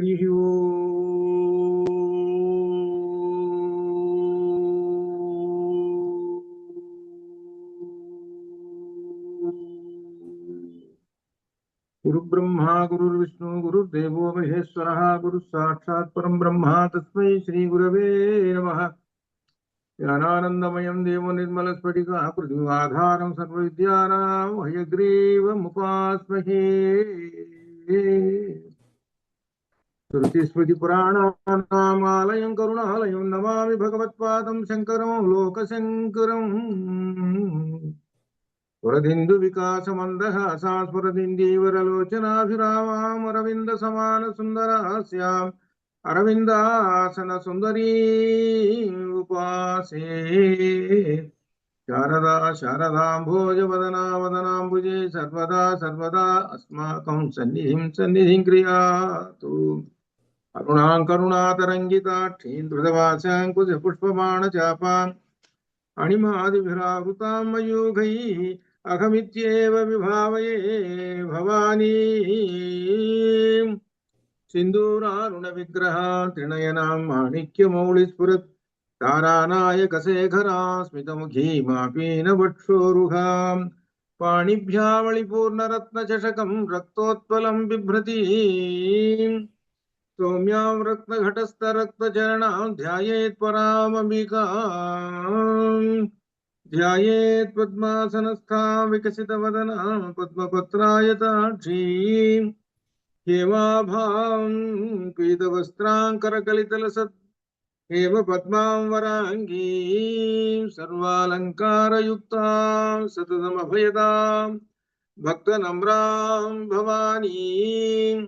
हरिः गुरुब्रह्मा गुरुर्विष्णु गुरुर्देवो महेश्वरः गुरुः साक्षात् परं ब्रह्म तस्मै श्रीगुरवे नमः। ज्ञानानन्दमयं देवो निर्मलस्फटिकाकृतिमाधारं सर्वविद्यानां हयग्रीवमुपास्महे। श्रुतिस्मृतिपुराणानामालयं करुणालयं नमामि भगवत्पादं शङ्करं लोकशङ्करम्। वरदिन्दु विकासमन्दहासा स्फुरदिन्दीवरलोचनाभिरामाम् अरविन्दसमानसुन्दरास्याम् अरविन्दासनसुन्दरीम् उपासे। शारदा शारदाम्भोजवदना वदनाम्बुजे सर्वदा सर्वदा अस्माकं सन्निधिं क्रियातु। अरुणां करुणातरङ्गिताक्षीं धृतवासाङ्कुशपुष्पबाणचापाम् अणिमादिभिरावृतां मयूखैः अहमित्येव विभावये भवानी। सिन्दूरारुणविग्रहां त्रिनयनां माणिक्यमौलिस्फुरत् तारानायकशेखरां स्मितमुखी मापीनवक्षोरुहां पाणिभ्यावलिपूर्णरत्नचषकं रक्तोत्पलं बिभ्रतीं सौम्यां रत्नघटस्थरक्तचरणां ध्यायेत् परामम्बिकां ध्यायेत् पद्मासनस्थां विकसितवदनां पद्मपत्रायताक्षीं हेमाभां पीतवस्त्राङ्करकलितलसत् हेम पद्मां वराङ्गीं सर्वालङ्कारयुक्तां सततमभयदां भक्तनम्रां भवानीं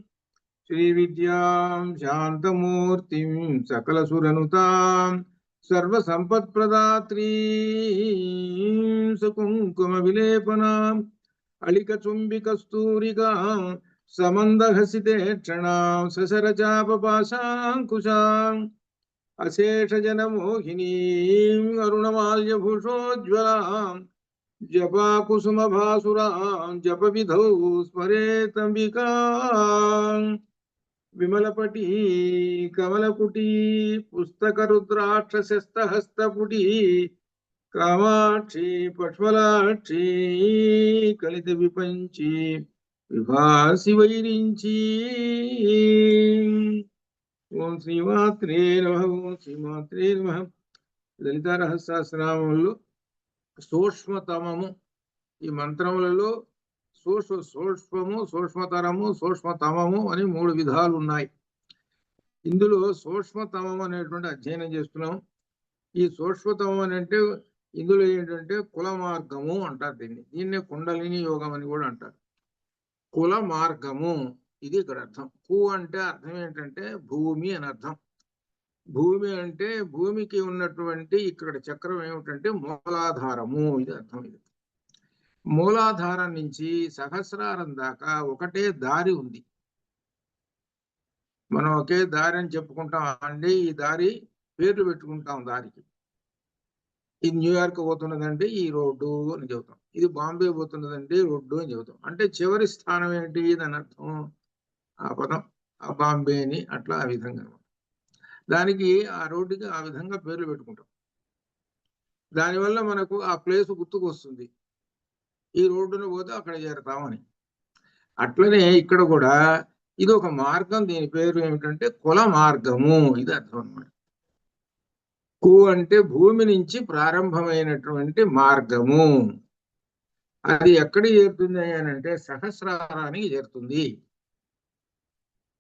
श्रीविद्यां शान्तमूर्तिं सकलसुरनुतां सर्वसम्पत्प्रदात्रीं सुकुङ्कुमविलेपनाम् अलिकचुम्बिकस्तूरिकां समन्दहसिते क्षणां ससरचापपाशाङ्कुशाम् अशेषजनमोहिनीं अरुणमाल्यभूषोज्ज्वलां जपाकुसुमभासुरां जपविधौ स्मरेतम्बिकां विमलपटी कमलकुटी पुस्तकरुद्राक्षसस्तहस्तपुटी कामाक्षी पक्ष्मलाक्षी कलितविपञ्ची विभासि वैरिञ्ची। ఓం శ్రీమాత్రే నమః ఓం శ్రీమాత్రే నమః. లలితా రహస్యనామములలో సూక్ష్మతమము, ఈ మంత్రములలో సూక్ష్మము, సూక్ష్మతరము, సూక్ష్మతమము అని 3 విధాలు ఉన్నాయి. ఇందులో సూక్ష్మతమము అనేటువంటి అధ్యయనం చేస్తున్నాం. ఈ సూక్ష్మతమం అని అంటే ఇందులో ఏంటంటే కుల మార్గము అంటారు. దీన్నే కుండలిని యోగం అని కూడా అంటారు. కుల మార్గము ఇది ఇక్కడ అర్థం. కు అంటే అర్థం ఏంటంటే భూమి అని అర్థం. భూమి అంటే భూమికి ఉన్నటువంటి ఇక్కడ చక్రం ఏమిటంటే మూలాధారము, ఇది అర్థం. ఇది మూలాధారం నుంచి సహస్రారం దాకా ఒకటే దారి ఉంది. మనం ఒకే దారి అని చెప్పుకుంటాం అండి. ఈ దారి పేర్లు పెట్టుకుంటాం దారికి. ఇది న్యూయార్క్ పోతున్నదండి ఈ రోడ్డు అని చెబుతాం. ఇది బాంబే పోతున్నదండి రోడ్డు అని చెబుతాం. అంటే చివరి స్థానం ఏంటి అని అర్థం. ఆ పదం ఆ బాంబే అని అట్లా ఆ విధంగా దానికి ఆ రోడ్డుకి ఆ విధంగా పేర్లు పెట్టుకుంటాం. దానివల్ల మనకు ఆ ప్లేస్ గుర్తుకు వస్తుంది, ఈ రోడ్డును పోతే అక్కడ చేరతామని. అట్లనే ఇక్కడ కూడా ఇది ఒక మార్గం. దీని పేరు ఏమిటంటే కుల మార్గము, ఇది అర్థం అన్నమాట. కు అంటే భూమి నుంచి ప్రారంభమైనటువంటి మార్గము. అది ఎక్కడికి చేరుతుంది అని అంటే సహస్రారానికి చేరుతుంది.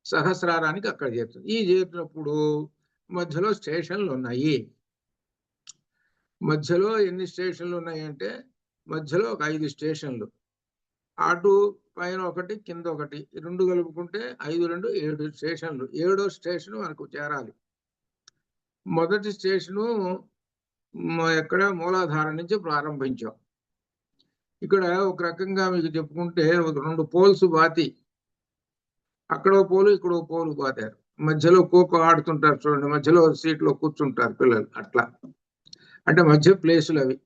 సహస్రారానికి అక్కడ చేరుతుంది. ఈ చేరినప్పుడు మధ్యలో స్టేషన్లు ఉన్నాయి. మధ్యలో ఎన్ని స్టేషన్లు ఉన్నాయంటే మధ్యలో ఒక 5 స్టేషన్లు. అటు పైన ఒకటి కింద ఒకటి, 2 కలుపుకుంటే 5 2 7 స్టేషన్లు. 7వ స్టేషన్ మనకు చేరాలి. మొదటి స్టేషను ఎక్కడ మూలాధారం నుంచి ప్రారంభించాం. ఇక్కడ ఒక రకంగా మీకు చెప్పుకుంటే ఒక 2 పోల్స్ బాతి, అక్కడో పోలు ఇక్కడో పోలు బాతారు. మధ్యలో ఖోఖో ఆడుతుంటారు చూడండి, మధ్యలో సీట్లో కూర్చుంటారు పిల్లలు. అట్లా అంటే మధ్య ప్లేసులు అవి.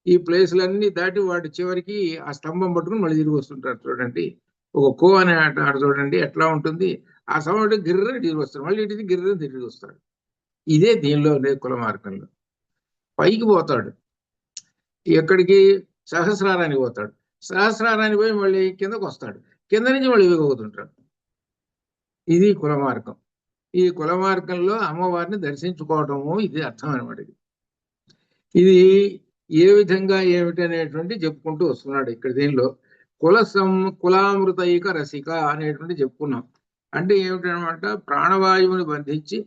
ఈ ప్లేసులన్నీ దాటి వాటి చివరికి ఆ స్తంభం పట్టుకుని మళ్ళీ తిరిగి వస్తుంటారు చూడండి. ఒక కో అనే ఆట ఆడ చూడండి ఎట్లా ఉంటుంది. ఆ సౌండ్ గిర్ర తిరిగి వస్తాడు, మళ్ళీ ఇటు గిర్ర తిరిగి వస్తాడు. ఇదే దీనిలో ఉండే కుల మార్గంలో. పైకి పోతాడు, ఎక్కడికి? సహస్రారానికి పోతాడు. సహస్రారానికి పోయి మళ్ళీ కిందకు వస్తాడు, కింద నుంచి మళ్ళీ ఎగుతుంటాడు. ఇది కుల మార్గం. ఈ కుల మార్గంలో అమ్మవారిని దర్శించుకోవటము ఇది అర్థం అనమాట. ఇది ఏ విధంగా ఏమిటనేటువంటి చెప్పుకుంటూ వస్తున్నాడు ఇక్కడ. దీనిలో కులామృతైక రసిక అనేటువంటి చెప్పుకున్నాం. అంటే ఏమిటనమాట? ప్రాణవాయువుని బంధించి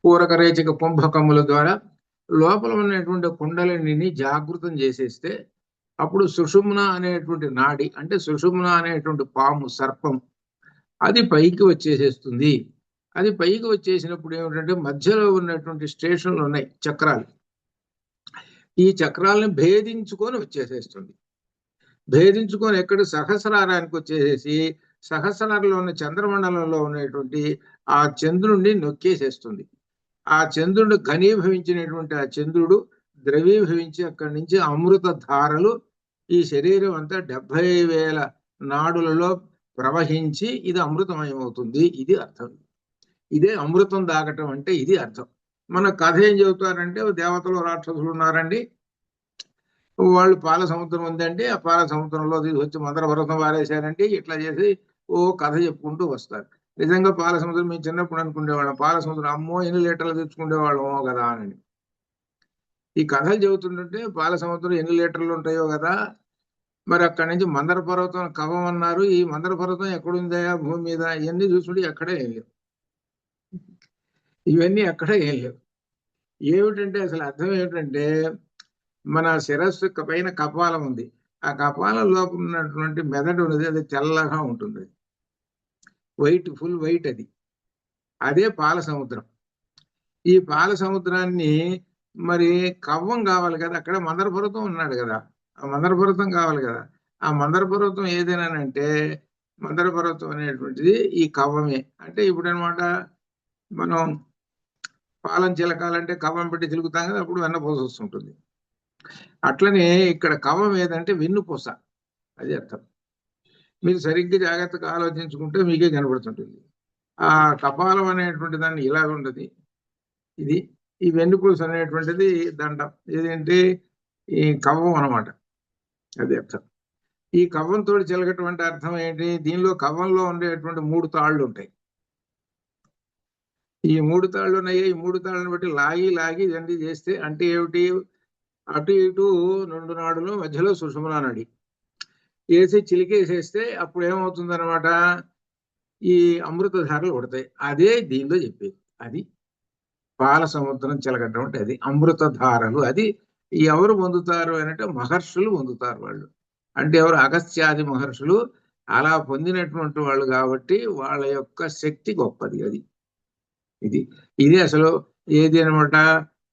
పూరకరేచక కుంభకముల ద్వారా లోపల ఉన్నటువంటి కుండలిని జాగృతం చేసేస్తే అప్పుడు సుషుమ్న అనేటువంటి నాడి, అంటే సుషుమ్న అనేటువంటి పాము, సర్పం, అది పైకి వచ్చేసేస్తుంది. అది పైకి వచ్చేసినప్పుడు ఏమిటంటే మధ్యలో ఉన్నటువంటి స్టేషన్లు ఉన్నాయి, చక్రాలు. ఈ చక్రాలను భేదించుకొని వచ్చేసేస్తుంది. భేదించుకొని ఎక్కడ? సహస్రారానికి వచ్చేసేసి సహస్రారంలో ఉన్న చంద్రమండలంలో ఉన్నటువంటి ఆ చంద్రుడిని నొక్కేసేస్తుంది. ఆ చంద్రుడు ఘనీభవించినటువంటి ఆ చంద్రుడు ద్రవీభవించి అక్కడి నుంచి అమృత ధారలు ఈ శరీరం అంతా 70,000 నాడులలో ప్రవహించి ఇది అమృతమయమవుతుంది. ఇది అర్థం. ఇదే అమృతం దాగటం అంటే ఇది అర్థం. మన కథ ఏం చెబుతారంటే, దేవతలు రాక్షసులు ఉన్నారండి, వాళ్ళు పాల సముద్రం ఉందండి, ఆ పాల సముద్రంలో వచ్చి మందర పర్వతం వారేశారండి, ఇట్లా చేసి ఓ కథ చెప్పుకుంటూ వస్తారు. నిజంగా పాల సముద్రం మేము చిన్నప్పుడు అనుకునేవాళ్ళం, పాల సముద్రం అమ్మో ఎన్ని లీటర్లు తెచ్చుకునేవాళ్ళమో కదా అని. ఈ కథలు చెబుతుంటే పాల సముద్రం ఎన్ని లీటర్లు ఉంటాయో కదా, మరి అక్కడి నుంచి మందర పర్వతం కవం అన్నారు, ఈ మందర పర్వతం ఎక్కడుందా భూమి మీద, ఇవన్నీ చూసుకుంటే ఎక్కడే ఏం లేవు, ఇవన్నీ ఎక్కడే ఏం లేవు. ఏమిటంటే అసలు అర్థం ఏమిటంటే, మన శిరస్సు పైన కపాలం ఉంది, ఆ కపాలం లోపల ఉన్నటువంటి మెదడు ఉన్నది, అది తెల్లగా ఉంటుంది, వైట్, ఫుల్ వైట్. అదే పాల సముద్రం. ఈ పాల సముద్రాన్ని మరి కవ్వం కావాలి కదా, అక్కడ మందర పర్వతం ఉన్నాడు కదా, ఆ మందర పర్వతం కావాలి కదా. ఆ మందర పర్వతం ఏదేనంటే మందర పర్వతం అనేటువంటిది ఈ కవ్వమే. అంటే ఇప్పుడు అనమాట, మనం పాలం చిలకాలంటే కవ్వం పెట్టి చిలుకుతాం కదా, అప్పుడు వెన్నపూస వస్తుంటుంది. అట్లనే ఇక్కడ కవ్వం ఏదంటే వెన్నుపూస, అది అర్థం. మీరు సరిగ్గా జాగ్రత్తగా ఆలోచించుకుంటే మీకే కనబడుతుంటుంది. ఆ కపాలం అనేటువంటి దాన్ని ఇలా ఉండదు, ఇది ఈ వెన్నుపూస అనేటువంటిది దండం, ఏదంటే ఈ కవ్వం అనమాట, అది అర్థం. ఈ కవ్వంతో చిలకటువంటి అర్థం ఏంటి? దీనిలో కవ్వంలో ఉండేటువంటి 3 తాళ్ళు ఉంటాయి. ఈ 3 తాళ్ళు ఉన్నాయి. ఈ 3 తాళ్ళని బట్టి లాగి లాగి ఇదండి చేస్తే అంటే ఏమిటి? అటు ఇటు 2 నాడులు, మధ్యలో సుషుమ్నా నడి వేసి చిలికేసేస్తే అప్పుడు ఏమవుతుంది అనమాట? ఈ అమృత ధారలు పడతాయి. అదే దీనిలో చెప్పేది. అది పాల సముద్రం చిలకటం అంటే అది అమృత ధారలు. అది ఎవరు పొందుతారు అంటే మహర్షులు పొందుతారు. వాళ్ళు అంటే ఎవరు? అగస్త్యాది మహర్షులు అలా పొందినటువంటి వాళ్ళు కాబట్టి వాళ్ళ యొక్క శక్తి గొప్పది. అది ఇది అసలు ఏది అనమాట?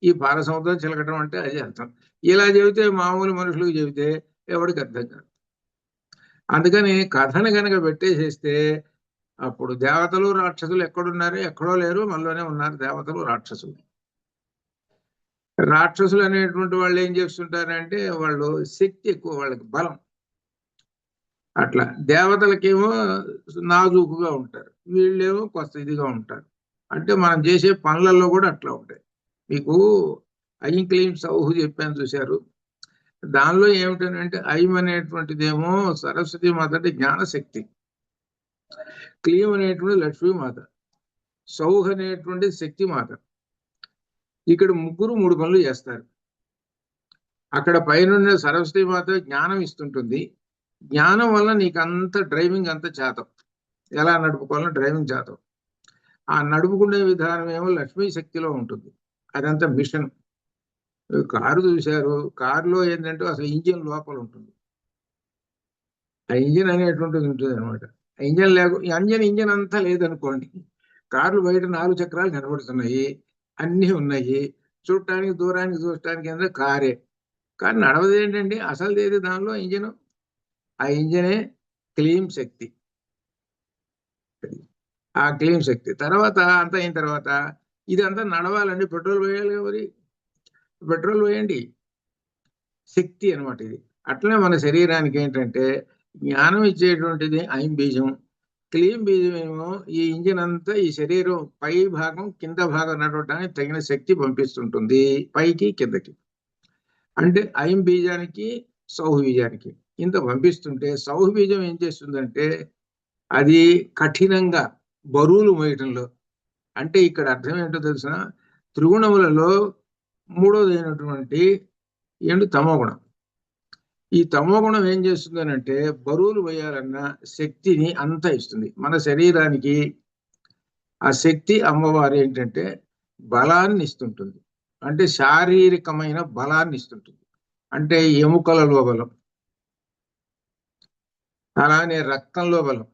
ఈ పాల సముద్రం చిలకటం అంటే అది అర్థం. ఇలా చెబితే మామూలు మనుషులకు చెబితే ఎవరికి అర్థం కాదు. అందుకని కథను కనుక పెట్టేసేస్తే అప్పుడు దేవతలు రాక్షసులు ఎక్కడున్నారు? ఎక్కడో లేరు, మనలోనే ఉన్నారు దేవతలు రాక్షసులు. రాక్షసులు అనేటువంటి వాళ్ళు ఏం చేస్తుంటారంటే వాళ్ళు శక్తి ఎక్కువ, వాళ్ళకి బలం. అట్లా దేవతలకేమో నాజూకుగా ఉంటారు, వీళ్ళేమో కొత్త ఇదిగా ఉంటారు. అంటే మనం చేసే పనులలో కూడా అట్లా ఉంటాయి. మీకు ఐం క్లీం సౌహు చెప్పాను చూశారు, దానిలో ఏమిటంటే ఐం అనేటువంటిదేమో సరస్వతి మాత అంటే జ్ఞానశక్తి, క్లీం అనేటువంటి లక్ష్మీమాత, సౌహ అనేటువంటి శక్తి మాత. ఇక్కడ ముగ్గురు 3 పనులు చేస్తారు. అక్కడ పైన సరస్వతి మాత జ్ఞానం ఇస్తుంటుంది, జ్ఞానం వల్ల నీకు అంత డ్రైవింగ్ అంత చేతం, ఎలా నడుపుకోవాలని డ్రైవింగ్ చేతం. ఆ నడుపుకునే విధానం ఏమో లక్ష్మీ శక్తిలో ఉంటుంది, అదంతా మిషన్. కారు చూశారు, కారులో ఏంటంటే అసలు ఇంజిన్ లోపల ఉంటుంది, ఆ ఇంజిన్ అనేటువంటిది ఉంటుంది అనమాట. ఇంజన్ ఇంజన్ అంతా లేదనుకోండి, కార్లు బయట 4 చక్రాలు కనబడుతున్నాయి, అన్నీ ఉన్నాయి, చూడటానికి దూరానికి చూడటానికి ఏంటంటే కారే, కానీ నడవదు ఏంటండి? అసలు ఏది దానిలో ఇంజను? ఆ ఇంజనే క్లీం శక్తి. ఆ క్లీం శక్తి తర్వాత అంత అయిన తర్వాత ఇదంతా నడవాలండి, పెట్రోల్ పోయాలి, ఎవరి పెట్రోల్ పోయండి, శక్తి అనమాట ఇది. అట్లనే మన శరీరానికి ఏంటంటే జ్ఞానం ఇచ్చేటువంటిది ఐం బీజం, క్లీం బీజమేమో ఈ ఇంజిన్ అంతా ఈ శరీరం పై భాగం కింద భాగం నడవడానికి తగిన శక్తి పంపిస్తుంటుంది, పైకి కిందకి. అంటే ఐం బీజానికి సౌహ బీజానికి ఇంత పంపిస్తుంటే సౌహ బీజం ఏం చేస్తుందంటే అది కఠినంగా బరువులు మోయటంలో, అంటే ఇక్కడ అర్థం ఏంటో తెలిసిన, త్రిగుణములలో మూడోది అయినటువంటి తమోగుణం. ఈ తమోగుణం ఏం చేస్తుంది అంటే బరువులు వేయాలన్న శక్తిని అంతా ఇస్తుంది మన శరీరానికి. ఆ శక్తి అమ్మవారు ఏంటంటే బలాన్ని ఇస్తుంటుంది, అంటే శారీరకమైన బలాన్ని ఇస్తుంటుంది. అంటే ఎముకలలో బలం, అలానే రక్తంలో బలం,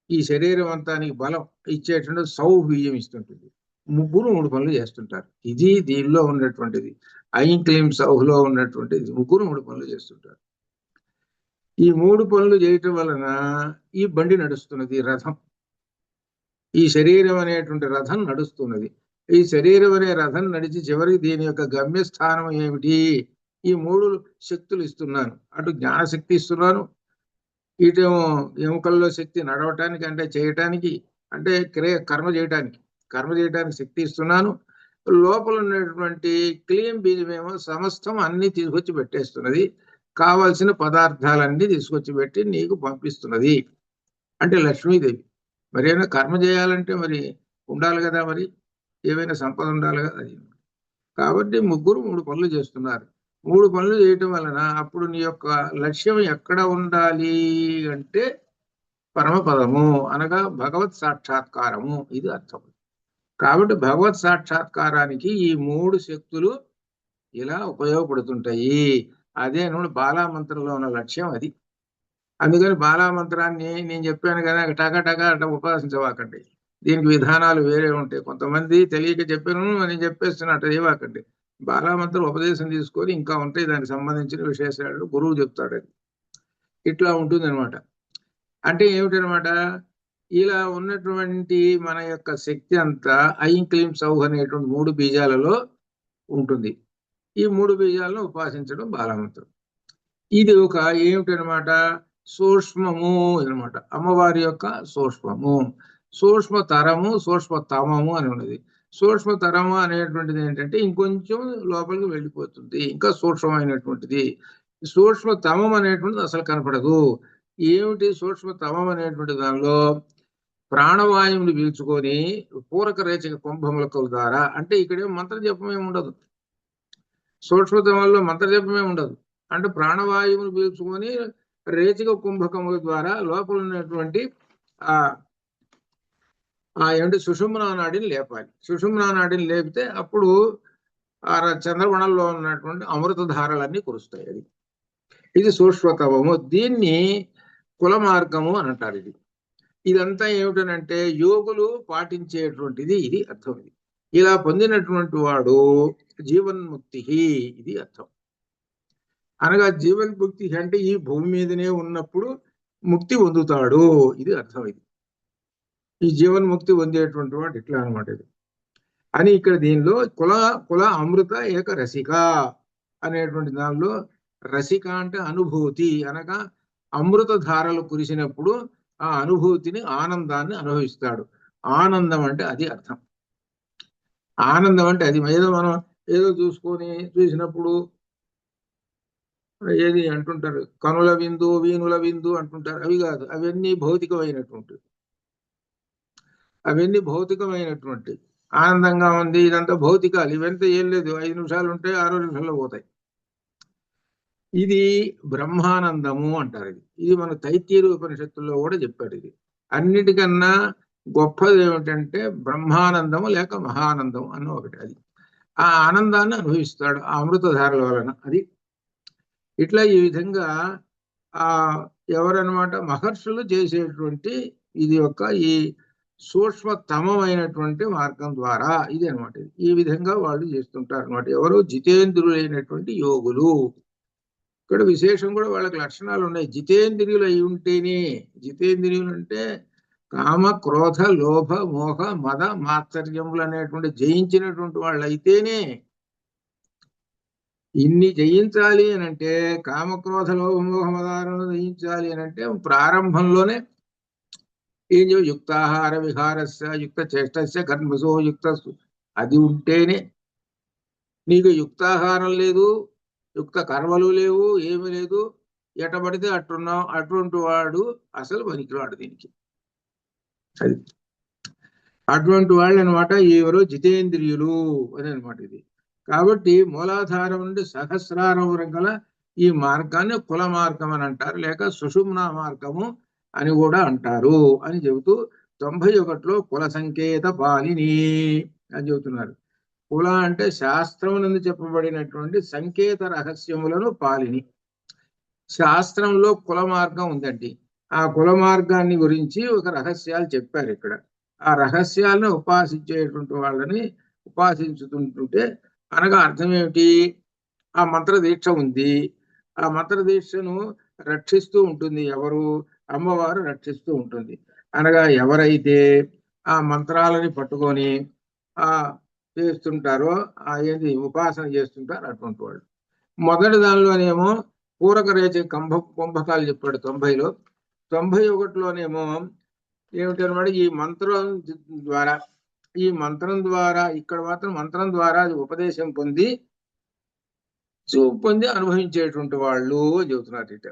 ఈ శరీరం అంతానికి బలం ఇచ్చేటువంటి సౌబీజం ఇస్తుంటుంది. ముగ్గురు మూడు పనులు చేస్తుంటారు. ఇది దీనిలో ఉన్నటువంటిది, ఐం క్లీం సౌహ్లో ఉన్నటువంటిది. ముగ్గురు మూడు పనులు చేస్తుంటారు. ఈ మూడు పనులు చేయటం వలన ఈ బండి నడుస్తున్నది, రథం. ఈ శరీరం అనేటువంటి రథం నడుస్తున్నది. ఈ శరీరం అనే రథం నడిచి చివరికి దీని యొక్క గమ్యస్థానం ఏమిటి? ఈ మూడు శక్తులు ఇస్తున్నాను. అటు జ్ఞానశక్తి ఇస్తున్నాను, ఇటేమో ఎముకల్లో శక్తి నడవటానికి, అంటే చేయటానికి, అంటే కర్మ చేయటానికి శక్తి ఇస్తున్నాను. లోపల ఉన్నటువంటి క్లీం బీజమేమో సమస్తం అన్ని తీసుకొచ్చి పెట్టేస్తున్నది, కావాల్సిన పదార్థాలన్నీ తీసుకొచ్చి పెట్టి నీకు పంపిస్తున్నది. అంటే లక్ష్మీదేవి. మరి ఏమైనా కర్మ చేయాలంటే మరి ఉండాలి కదా, మరి ఏమైనా సంపద ఉండాలి కదా. అది కాబట్టి ముగ్గురు మూడు పనులు చేస్తున్నారు. మూడు పనులు చేయటం వలన అప్పుడు నీ యొక్క లక్ష్యం ఎక్కడ ఉండాలి అంటే పరమపదము, అనగా భగవత్ సాక్షాత్కారము. ఇది అర్థం. కాబట్టి భగవత్ సాక్షాత్కారానికి ఈ మూడు శక్తులు ఇలా ఉపయోగపడుతుంటాయి. అదే బాలామంత్రంలో ఉన్న లక్ష్యం అది. అందుకని బాలామంత్రాన్ని నేను చెప్పాను కదా, టకా అట్లా ఉపాసించవాకండి. దీనికి విధానాలు వేరే ఉంటాయి. కొంతమంది తెలియక చెప్పాను అని చెప్పేస్తున్నట్టు ఇవ్వకండి. బాలామంత్రం ఉపదేశం తీసుకొని ఇంకా ఉంటాయి దానికి సంబంధించిన విశేషాలు, గురువు చెప్తాడు. అది ఇట్లా ఉంటుంది అనమాట. అంటే ఏమిటనమాట, ఇలా ఉన్నటువంటి మన యొక్క శక్తి అంతా ఐం క్లీం సౌహ్ అనేటువంటి మూడు బీజాలలో ఉంటుంది. ఈ మూడు బీజాలను ఉపాసించడం బాలామంత్రం. ఇది ఒక ఏమిటనమాట, సూక్ష్మము అనమాట. అమ్మవారి యొక్క సూక్ష్మము, సూక్ష్మతరము, సూక్ష్మతమము అని ఉన్నది. సూక్ష్మతరము అనేటువంటిది ఏంటంటే ఇంకొంచెం లోపలికి వెళ్ళిపోతుంది, ఇంకా సూక్ష్మమైనటువంటిది. సూక్ష్మతమం అనేటువంటిది అసలు కనపడదు. ఏమిటి సూక్ష్మతమం అనేటువంటి దానిలో ప్రాణవాయువుని పీల్చుకొని పూరక రేచక కుంభముల ద్వారా, అంటే ఇక్కడే మంత్ర జపమే ఉండదు. సూక్ష్మతమంలో మంత్ర జపమే ఉండదు. అంటే ప్రాణవాయువుని పీల్చుకొని రేచక కుంభకముల ద్వారా లోపల ఉన్నటువంటి ఏంటి సుషుమ్నా నాడిని లేపాలి. సుషుమ్నా నాడిని లేపితే అప్పుడు ఆ చంద్రవణంలో ఉన్నటువంటి అమృత ధారలన్నీ కురుస్తాయి. ఇది సూక్ష్మతమము. దీన్ని కుల మార్గము అని అంటారు. ఇదంతా ఏమిటనంటే యోగులు పాటించేటువంటిది, ఇది అర్థం. ఇలా పొందినటువంటి వాడు జీవన్ముక్తి, ఇది అర్థం. అనగా జీవన్ముక్తి అంటే ఈ భూమి మీదనే ఉన్నప్పుడు ముక్తి పొందుతాడు, ఇది అర్థం. ఈ జీవన్ముక్తి పొందేటువంటి వాడు ఇట్లా అనమాట. ఇది అని ఇక్కడ దీనిలో కుల అమృత ఏక రసిక అనేటువంటి దానిలో, రసిక అంటే అనుభూతి, అనగా అమృత ధారలు కురిసినప్పుడు ఆ అనుభూతిని, ఆనందాన్ని అనుభవిస్తాడు. ఆనందం అంటే అది అర్థం. ఆనందం అంటే అది ఏదో మనం ఏదో చూసినప్పుడు ఏది అంటుంటారు, కనుల విందు, వీణుల విందు అంటుంటారు. అవి కాదు, అవన్నీ భౌతికమైనటువంటి ఆనందంగా ఉంది. ఇదంతా భౌతికాలు, ఇవంతా ఏం లేదు. 5 నిమిషాలు ఉంటే 6 నిమిషాల్లో పోతాయి. ఇది బ్రహ్మానందము అంటారు. ఇది మన తైత్తీరు ఉపనిషత్తుల్లో కూడా చెప్పాడు. ఇది అన్నిటికన్నా గొప్పది ఏమిటంటే బ్రహ్మానందము లేక మహానందం అన్న ఒకటి. అది ఆ ఆనందాన్ని అనుభవిస్తాడు ఆ అమృతధారల వలన. అది ఇట్లా ఈ విధంగా ఎవరన్నమాట మహర్షులు చేసేటువంటి ఇది యొక్క ఈ సూక్ష్మతమైనటువంటి మార్గం ద్వారా ఇది అనమాట. ఈ విధంగా వాళ్ళు చేస్తుంటారు అనమాట. ఎవరు? జితేంద్రులైనటువంటి యోగులు. ఇక్కడ విశేషం కూడా వాళ్ళకి లక్షణాలు ఉన్నాయి. జితేంద్రియులు అయి ఉంటేనే, జితేంద్రియులు అంటే కామ, క్రోధ, లోభ, మోహ, మద, మాత్సర్యములు అనేటువంటి జయించినటువంటి వాళ్ళు అయితేనే. ఇన్ని జయించాలి అని అంటే, కామక్రోధ లోభ మోహ మదాలను జయించాలి అని అంటే ప్రారంభంలోనే ఏం యుక్తాహార విహారస్య యుక్త చేష్టస్య కర్మసో యుక్త అది ఉంటేనే నీకు యుక్తాహారం లేదు, యుక్త కర్మలు లేవు, ఏమీ లేదు, ఎటబడితే అట్టున్నావు, అటువంటి వాడు అసలు పనికిరాడు దీనికి. అది అటువంటి వాళ్ళు అనమాట ఎవరో జితేంద్రియులు అని అనమాట ఇది. కాబట్టి మూలాధారం నుండి సహస్రారం గల ఈ మార్గాన్ని కుల మార్గం అని అంటారు, లేక సుషుమ్నా మార్గము అని కూడా అంటారు అని చెబుతూ 91లో కుల సంకేత పాలిని అని చెబుతున్నారు. కుల అంటే శాస్త్రం నుండి చెప్పబడినటువంటి సంకేత రహస్యములను పాలిని. శాస్త్రంలో కుల మార్గం ఉందండి. ఆ కుల మార్గాన్ని గురించి ఒక రహస్యాలు చెప్పారు ఇక్కడ. ఆ రహస్యాలను ఉపాసించేటువంటి వాళ్ళని ఉపాసించుతుంటుంటే అనగా అర్థం ఏమిటి? ఆ మంత్ర దీక్ష ఉంది, ఆ మంత్ర దీక్షను రక్షిస్తూ ఉంటుంది ఎవరు? అమ్మవారు రక్షిస్తూ ఉంటుంది. అనగా ఎవరైతే ఆ మంత్రాలని పట్టుకొని ఆ చేస్తుంటారో ఆ ఏంది ఉపాసన చేస్తుంటారు అటువంటి వాళ్ళు. మొదటి దానిలోనేమో పూరక రేచే కుంభకాలు చెప్పాడు 90లో. 91లోనేమో ఏమిటనమాట ఈ మంత్రం ద్వారా, ఈ మంత్రం ద్వారా ఇక్కడ మాత్రం మంత్రం ద్వారా ఉపదేశం పొంది అనుభవించేటువంటి వాళ్ళు చెబుతున్నారు ఇట.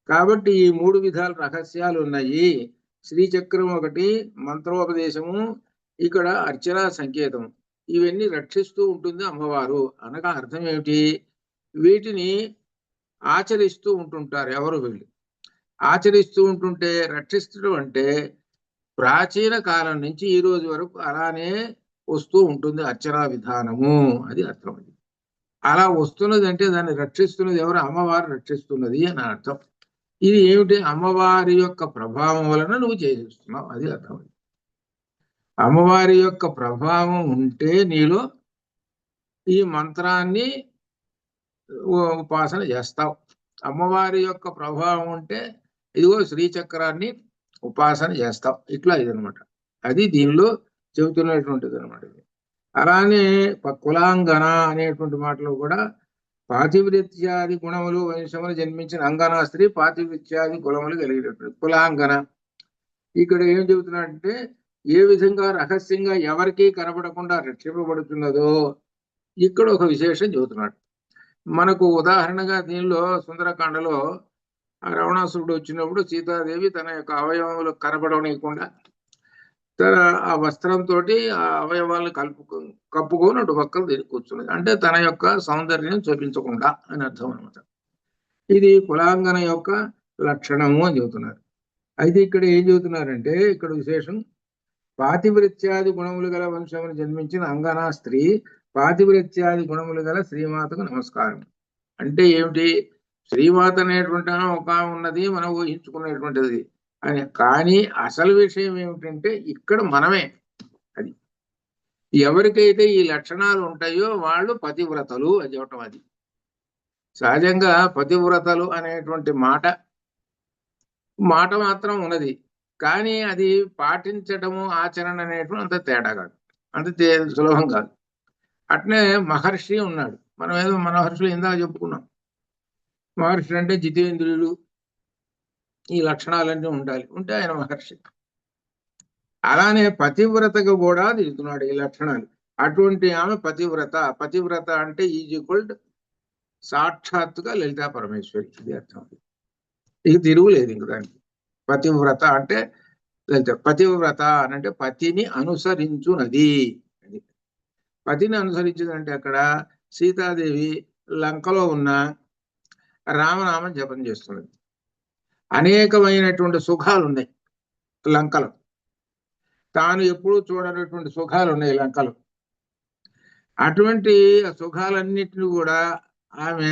కాబట్టి ఈ 3 విధాల రహస్యాలు ఉన్నాయి. శ్రీచక్రం ఒకటి, మంత్రోపదేశము, ఇక్కడ అర్చనా సంకేతం, ఇవన్నీ రక్షిస్తూ ఉంటుంది అమ్మవారు. అనగా అర్థం ఏమిటి? వీటిని ఆచరిస్తూ ఉంటుంటారు ఎవరు వీళ్ళు. ఆచరిస్తూ ఉంటుంటే రక్షిస్తడం అంటే ప్రాచీన కాలం నుంచి ఈ రోజు వరకు అలానే వస్తూ ఉంటుంది అర్చనా విధానము, అది అర్థం. అది అలా వస్తున్నది అంటే దాన్ని రక్షిస్తున్నది ఎవరు? అమ్మవారు రక్షిస్తున్నది అని అర్థం. ఇది ఏమిటి? అమ్మవారి యొక్క ప్రభావం వలన నువ్వు చేసేస్తున్నావు, అది అర్థం. అమ్మవారి యొక్క ప్రభావం ఉంటే నీలో ఈ మంత్రాన్ని ఉపాసన చేస్తావు. అమ్మవారి యొక్క ప్రభావం ఉంటే ఇదిగో శ్రీచక్రాన్ని ఉపాసన చేస్తావు. ఇట్లా ఇదనమాట. అది దీనిలో చెబుతున్నటువంటిది అనమాట. అలానే కులాంగన అనేటువంటి మాటలో కూడా పాతివృత్యాది గుణములు వంశములు జన్మించిన అంగనా స్త్రీ పాతివృత్యాది గుణములు కలిగినటువంటి కులాంగన. ఇక్కడ ఏం చెబుతున్నాడంటే ఏ విధంగా రహస్యంగా ఎవరికీ కనబడకుండా రక్షింపబడుతున్నదో ఇక్కడ ఒక విశేషం చెబుతున్నాడు. మనకు ఉదాహరణగా దీనిలో సుందరకాండలో ఆ రావణాసురుడు వచ్చినప్పుడు సీతాదేవి తన యొక్క అవయవములు కనబడనీయకుండా తన ఆ వస్త్రంతో ఆ అవయవాలను కప్పుకొని అటు పక్కలు తిరిగి కూర్చున్నది. అంటే తన యొక్క సౌందర్యం చూపించకుండా అని అర్థం అనమాట. ఇది కులాంగన యొక్క లక్షణము అని చెబుతున్నారు. అయితే ఇక్కడ ఏం చెబుతున్నారంటే ఇక్కడ విశేషం పాతివృత్యాది గుణములు గల వంశమును జన్మించిన అంగనా స్త్రీ పాతివృత్యాది గుణములు గల శ్రీమాతకు నమస్కారం. అంటే ఏమిటి? శ్రీమాత అనేటువంటి ఒక ఉన్నది మనం ఊహించుకునేటువంటిది అని. కానీ అసలు విషయం ఏమిటంటే ఇక్కడ మనమే. అది ఎవరికైతే ఈ లక్షణాలు ఉంటాయో వాళ్ళు పతివ్రతలు అని చెప్పటం. అది సహజంగా పతివ్రతలు అనేటువంటి మాట మాత్రం ఉన్నది, కానీ అది పాటించటము ఆచరణ అనేటువంటి అంత తేడా కాదు, అంత సులభం కాదు. అట్నే మహర్షి ఉన్నాడు. మనం ఏదో మహర్షులు ఇందాక చెప్పుకున్నాం. మహర్షి అంటే జితేంద్రియులు, ఈ లక్షణాలన్నీ ఉంటే ఆయన మహర్షి. అలానే పతివ్రతకు కూడా దిగుతున్నాడు ఈ లక్షణాలు. అటువంటి ఆమె పతివ్రత. పతివ్రత అంటే ఈజ్ ఈక్వల్ సాక్షాత్తుగా లలితా పరమేశ్వరి, ఇది అర్థం. ఇది తిరుగులేదు ఇంక దానికి. పతివ్రత అంటే లలిత. పతివ్రత అని అంటే పతిని అనుసరించున్నది. పతిని అనుసరించిందంటే అక్కడ సీతాదేవి లంకలో ఉన్న రామనామం జపం చేస్తున్నది. అనేకమైనటువంటి సుఖాలు ఉన్నాయి లంకలో. తాను ఎప్పుడూ చూడనటువంటి సుఖాలు ఉన్నాయి లంకలో. అటువంటి సుఖాలన్నిటిని కూడా ఆమె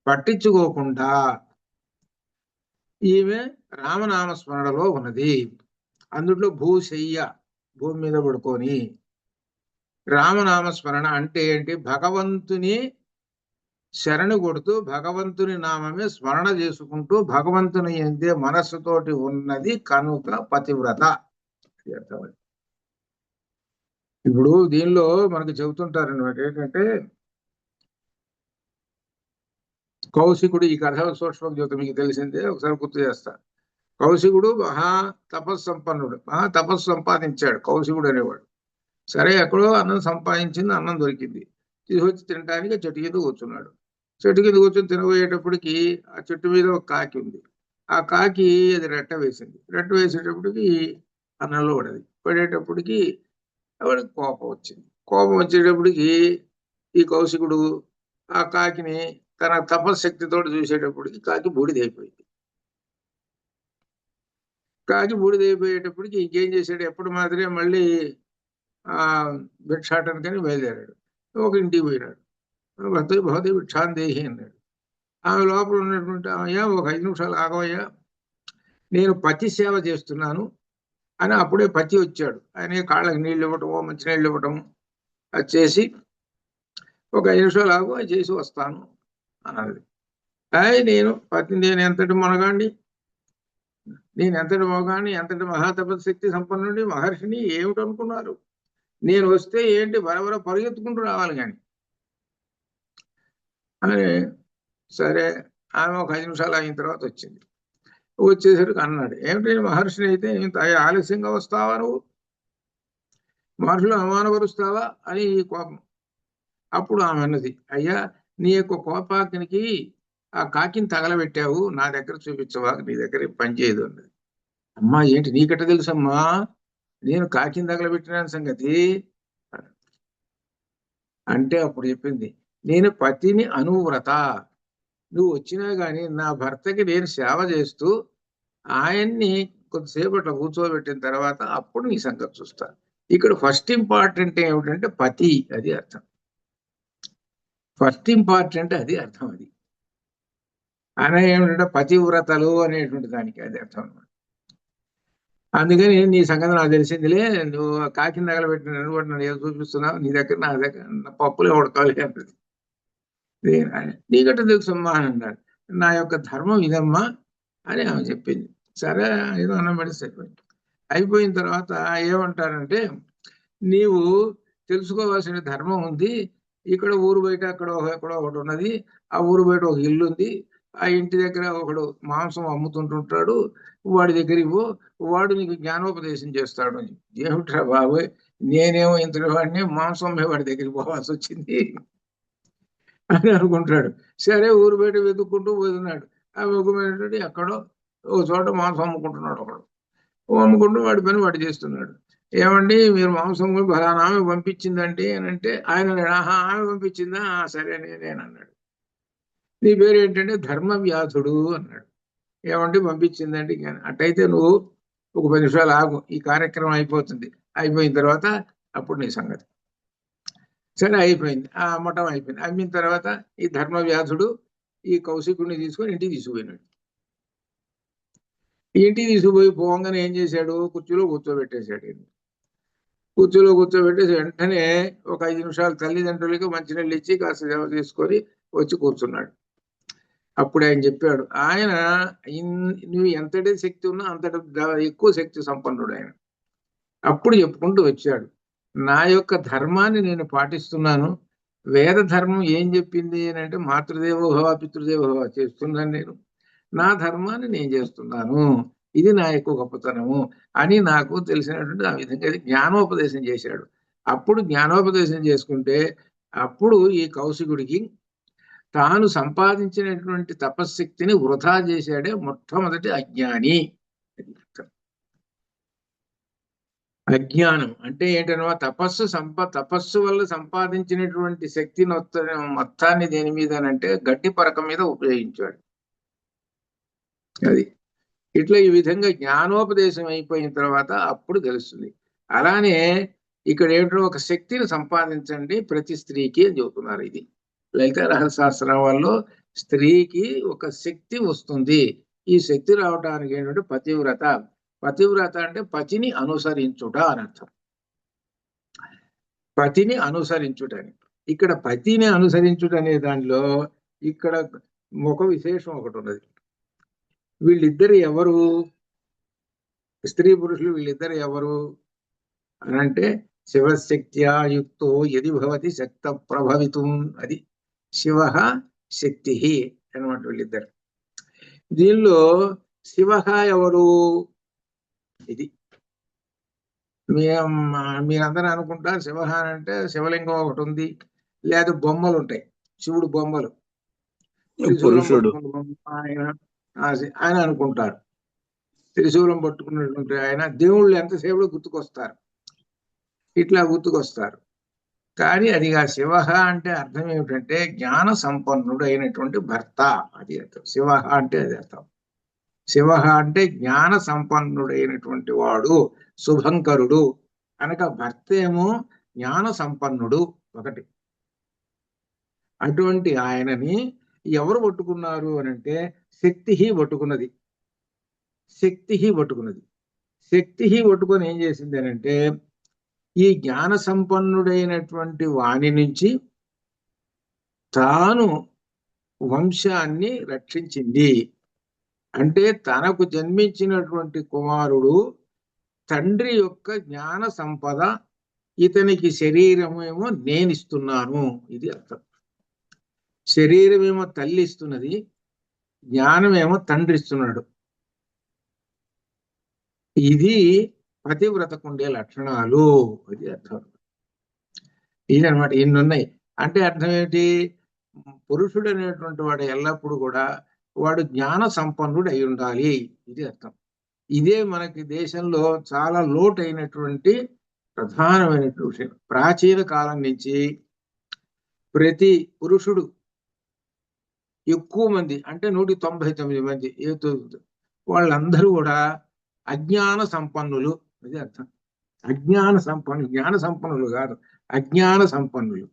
పట్టించుకోకుండా ఈమె రామనామ స్మరణలో ఉన్నది. అందులో భూశయ్య, భూమి మీద పడుకొని రామనామ స్మరణ అంటే ఏంటి? భగవంతుని శరణు కొడుతూ భగవంతుని నామమే స్మరణ చేసుకుంటూ భగవంతుని ఎందే మనస్సుతోటి ఉన్నది కనుక పతివ్రత. ఇప్పుడు దీనిలో మనకు చెబుతుంటారు అన్నమాట ఏంటంటే కౌశికుడు, ఈ కథ సూక్ష్మ జ్యోతి మీకు తెలిసిందే, ఒకసారి గుర్తు చేస్తా. కౌశికుడు మహా తపస్సంపన్నుడు, మహా తపస్సు సంపాదించాడు కౌశికుడు అనేవాడు. సరే ఎక్కడో అన్నం సంపాదించింది, అన్నం దొరికింది, తీసుకొచ్చి తినడానికి చెట్టు కింద కూర్చున్నాడు. చెట్టు కింద కూర్చొని తినబోయేటప్పటికి ఆ చెట్టు మీద ఒక కాకి ఉంది. ఆ కాకి అది రెట్ట వేసింది. రెట్ట వేసేటప్పటికి అన్నంలో పడేది. పడేటప్పటికి వాడికి కోపం వచ్చింది. కోపం వచ్చేటప్పటికి ఈ కౌశికుడు ఆ కాకిని తన తపశక్తితో చూసేటప్పటికి కాకి బూడిదైపోయింది. కాకి బూడిదైపోయేటప్పటికి ఇంకేం చేశాడు, ఎప్పుడు మాత్రమే మళ్ళీ ఆ భిక్షాటనకని బయలుదేరాడు. ఒక ఇంటికి పోయినాడు. భర్త భవతి భిక్షాందేహి అన్నాడు. ఆమె లోపల ఉన్నటువంటి అయ్యా ఒక 5 నిమిషాలు ఆగవయ్యా, నేను పతి సేవ చేస్తున్నాను అని అప్పుడే పతి వచ్చాడు. ఆయన కాళ్ళకి నీళ్ళు ఇవ్వటము, మంచినీళ్ళు ఇవ్వటము అది చేసి ఒక 5 నిమిషాలు ఆగు, అది చేసి వస్తాను అన్నది. నేను ఎంతటి మొనగాండి, నేను ఎంతటి మొగాన్ని, ఎంతటి మహాతపశక్తి సంపన్నుడి, మహర్షిని ఏమిటనుకున్నారు? నేను వస్తే ఏంటి బరబర పరిగెత్తుకుంటూ రావాలి కానీ అని. సరే ఆమె ఒక 5 నిమిషాలు అయిన తర్వాత వచ్చింది. వచ్చేసరికి అన్నాడు, ఏమిటి మహర్షిని అయితే ఇంత ఆలస్యంగా వస్తావా, నువ్వు మహర్షులు అవమానపరుస్తావా అని కోపం. అప్పుడు ఆమె అన్నది, అయ్యా నీ యొక్క కోపాగ్నికి ఆ కాకిని తగలబెట్టావు, నా దగ్గర చూపించవా, నీ దగ్గర పని చేయదు అన్నది. అమ్మా ఏంటి నీకట్ట తెలుసమ్మా నేను కాకిని తగలబెట్టిన సంగతి అంటే అప్పుడు చెప్పింది, నేను పతిని అనువ్రత, నువ్వు వచ్చినా గాని నా భర్తకి నేను సేవ చేస్తూ ఆయన్ని కొద్దిసేపట్లో కూర్చోబెట్టిన తర్వాత అప్పుడు నీ సంగతి చూస్తా. ఇక్కడ ఫస్ట్ ఇంపార్టెంట్ ఏమిటంటే పతి, అది అర్థం. ఫస్ట్ ఇంపార్టెంట్ అది అర్థం. అది అనే ఏమిటంటే పతివ్రతలు అనేటువంటి దానికి అది అర్థం అన్నమాట. అందుకని నీ సంగతి నాకు తెలిసిందిలే, నువ్వు కాకిని తగలబెట్టిన నన్ను ఏదో చూపిస్తున్నావు, నీ దగ్గర నా దగ్గర పప్పులే ఉడకాలి అన్నది. నీకట్ట తెలుసమ్మా అని అన్నాడు. నా యొక్క ధర్మం ఇదమ్మా అని ఆమె చెప్పింది. సరే ఏదో అన్నం పెడితే సరిపోయింది. అయిపోయిన తర్వాత ఏమంటారంటే, నీవు తెలుసుకోవాల్సిన ధర్మం ఉంది, ఇక్కడ ఊరు బయట ఎక్కడో ఒకటి ఉన్నది, ఆ ఊరు బయట ఒక ఇల్లు ఉంది, ఆ ఇంటి దగ్గర ఒకడు మాంసం అమ్ముతుంటుంటాడు, వాడి దగ్గర ఇవ్వు, వాడు నీకు జ్ఞానోపదేశం చేస్తాడు అని. ఏమిట్రా బాబోయ్, నేనేమో ఇంతటి వాడిని మాంసం వాడి దగ్గరికి పోవాల్సి వచ్చింది అని అనుకుంటాడు. సరే ఊరు బయట వెతుక్కుంటూ పోతున్నాడు. ఆ వెతుకునేటువంటి ఎక్కడో ఒక చోట మాంసం అమ్ముకుంటున్నాడు ఒకడు. అమ్ముకుంటూ వాడి పని వాడు చేస్తున్నాడు. ఏమండి మీరు మాంసం ఫలానా ఆమె పంపించిందండి అని అంటే ఆయన ఆహా ఆమె పంపించిందా, సరే నేనేనన్నాడు. నీ పేరు ఏంటంటే ధర్మవ్యాధుడు అన్నాడు. ఏమంటే పంపించిందండి. అట్టయితే నువ్వు ఒక 10 నిమిషాలు ఆగు, ఈ కార్యక్రమం అయిపోతుంది, అయిపోయిన తర్వాత అప్పుడు నీ సంగతి. సరే అయిపోయింది, ఆ అమ్మటం అయిపోయింది. అమ్మిన తర్వాత ఈ ధర్మవ్యాధుడు ఈ కౌశికుడిని తీసుకొని ఇంటికి తీసుకుపోయినాడు. ఇంటికి తీసుకుపోయి పోగానే ఏం చేశాడు, కుర్చీలో కూర్చోబెట్టేశాడు. కుర్చీలో కూర్చోబెట్టేసి వెంటనే ఒక 5 నిమిషాలు తల్లిదండ్రులకి మంచినీళ్ళు ఇచ్చి కాస్త సేవ తీసుకొని వచ్చి కూర్చున్నాడు. అప్పుడు ఆయన చెప్పాడు, ఆయన నువ్వు ఎంతటి శక్తి ఉన్నా అంతటి ఎక్కువ శక్తి సంపన్నుడు ఆయన. అప్పుడు చెప్పుకుంటూ వచ్చాడు, నా యొక్క ధర్మాన్ని నేను పాటిస్తున్నాను. వేద ధర్మం ఏం చెప్పింది అని అంటే మాతృదేవోభవ పితృదేవోభవ చేస్తున్నాను నేను, నా ధర్మాన్ని నేను చేస్తున్నాను, ఇది నా యొక్క గొప్పతనము అని నాకు తెలిసినటువంటి ఆ విధంగా జ్ఞానోపదేశం చేశాడు. అప్పుడు జ్ఞానోపదేశం చేసుకుంటే అప్పుడు ఈ కౌశికుడికి తాను సంపాదించినటువంటి తపశ్శక్తిని వృధా చేశాడే మొట్టమొదటి అజ్ఞాని. అజ్ఞానం అంటే ఏంటనమాట, తపస్సు వల్ల సంపాదించినటువంటి శక్తిని మొత్తాన్ని దేని మీద అంటే గడ్డి పరక మీద ఉపయోగించాడు. అది ఇట్లా ఈ విధంగా జ్ఞానోపదేశం అయిపోయిన తర్వాత అప్పుడు తెలుస్తుంది. అలానే ఇక్కడ ఏంటో ఒక శక్తిని సంపాదించండి ప్రతి స్త్రీకి అని చెబుతున్నారు. ఇది లలిత రహస్యశాస్త్రం వల్ల స్త్రీకి ఒక శక్తి వస్తుంది. ఈ శక్తి రావడానికి ఏంటంటే పతివ్రత. పతివ్రత అంటే పతిని అనుసరించుట అని అర్థం. పతిని అనుసరించుటని ఇక్కడ పతిని అనుసరించుట అనే దానిలో ఇక్కడ ఒక విశేషం ఒకటి ఉన్నది. వీళ్ళిద్దరు ఎవరు, స్త్రీ పురుషులు వీళ్ళిద్దరు ఎవరు అని అంటే శివశక్త్యా యుక్తో యది భవతి శక్త ప్రభవితుం, అది శివ శక్తి అన్నమాట వీళ్ళిద్దరు. దీనిలో శివ ఎవరు? ఇది మీరందరూ అనుకుంటారు శివ అంటే శివలింగం ఒకటి ఉంది, లేదా బొమ్మలు ఉంటాయి, శివుడు బొమ్మలు, త్రిశూలం పట్టుకున్న బొమ్మ ఆయన ఆయన అనుకుంటారు. త్రిశూలం పట్టుకున్నటువంటి ఆయన దేవుళ్ళు ఎంతసేపు గుర్తుకొస్తారు, ఇట్లా గుర్తుకొస్తారు. కానీ అది శివ అంటే అర్థం ఏమిటంటే జ్ఞాన సంపన్నుడు అయినటువంటి భర్త, అది అర్థం. శివ అంటే అది అర్థం. శివ అంటే జ్ఞాన సంపన్నుడైనటువంటి వాడు, శుభంకరుడు అనక భర్త ఏమో జ్ఞాన సంపన్నుడు ఒకటి. అటువంటి ఆయనని ఎవరు పట్టుకున్నారు అని అంటే శక్తి పట్టుకున్నది. శక్తి పట్టుకున్నది. శక్తి పట్టుకొని ఏం చేసింది అని అంటే ఈ జ్ఞాన సంపన్నుడైనటువంటి వాణి నుంచి తాను వంశాన్ని రక్షించింది. అంటే తనకు జన్మించినటువంటి కుమారుడు తండ్రి యొక్క జ్ఞాన సంపద, ఇతనికి శరీరమేమో నేనిస్తున్నాను, ఇది అర్థం. శరీరమేమో తల్లి ఇస్తున్నది, జ్ఞానమేమో తండ్రి ఇస్తున్నాడు. ఇది పతివ్రతకుండే లక్షణాలు, అది అర్థం. ఇదనమాట. ఇన్ని ఉన్నాయి. అంటే అర్థం ఏమిటి? పురుషుడు అనేటువంటి వాడు ఎల్లప్పుడూ కూడా వాడు జ్ఞాన సంపన్నుడు అయి ఉండాలి, ఇది అర్థం. ఇదే మనకి దేశంలో చాలా లోటైనటువంటి ప్రధానమైనటువంటి విషయం. ప్రాచీన కాలం నుంచి ప్రతి పురుషుడు ఎక్కువ మంది అంటే 199 మంది వాళ్ళందరూ కూడా అజ్ఞాన సంపన్నులు, అది అర్థం. అజ్ఞాన సంపన్నులు, జ్ఞాన సంపన్నులు కాదు, అజ్ఞాన సంపన్నులు.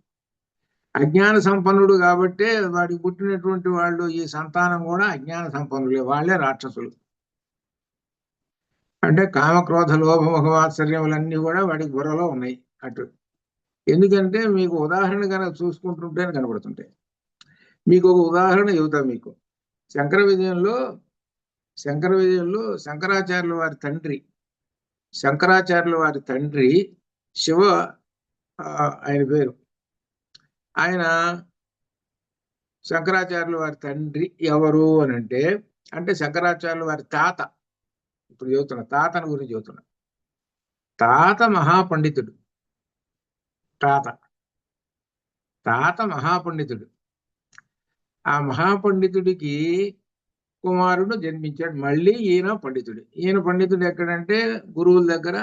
అజ్ఞాన సంపన్నుడు కాబట్టే వాడికి పుట్టినటువంటి వాళ్ళు ఈ సంతానం కూడా అజ్ఞాన సంపన్నులే, వాళ్ళే రాక్షసులు. అంటే కామక్రోధ లోభ మొహవాత్సర్యములన్నీ కూడా వాడికి బుర్రలో ఉన్నాయి అటు. ఎందుకంటే మీకు ఉదాహరణ కనుక చూసుకుంటుంటే కనబడుతుంటాయి. మీకు ఒక ఉదాహరణ చెబుతా. మీకు శంకర విజయంలో శంకరాచార్యుల వారి తండ్రి శివ ఆయన పేరు. ఆయన శంకరాచార్యుల వారి తండ్రి ఎవరు అని అంటే శంకరాచార్యుల వారి తాత. ఇప్పుడు చెబుతున్నా, తాతను గురించి చెబుతున్నా. తాత మహాపండితుడు. తాత మహాపండితుడు. ఆ మహాపండితుడికి కుమారుడు జన్మించాడు. మళ్ళీ ఈయన పండితుడు ఎక్కడంటే గురువుల దగ్గర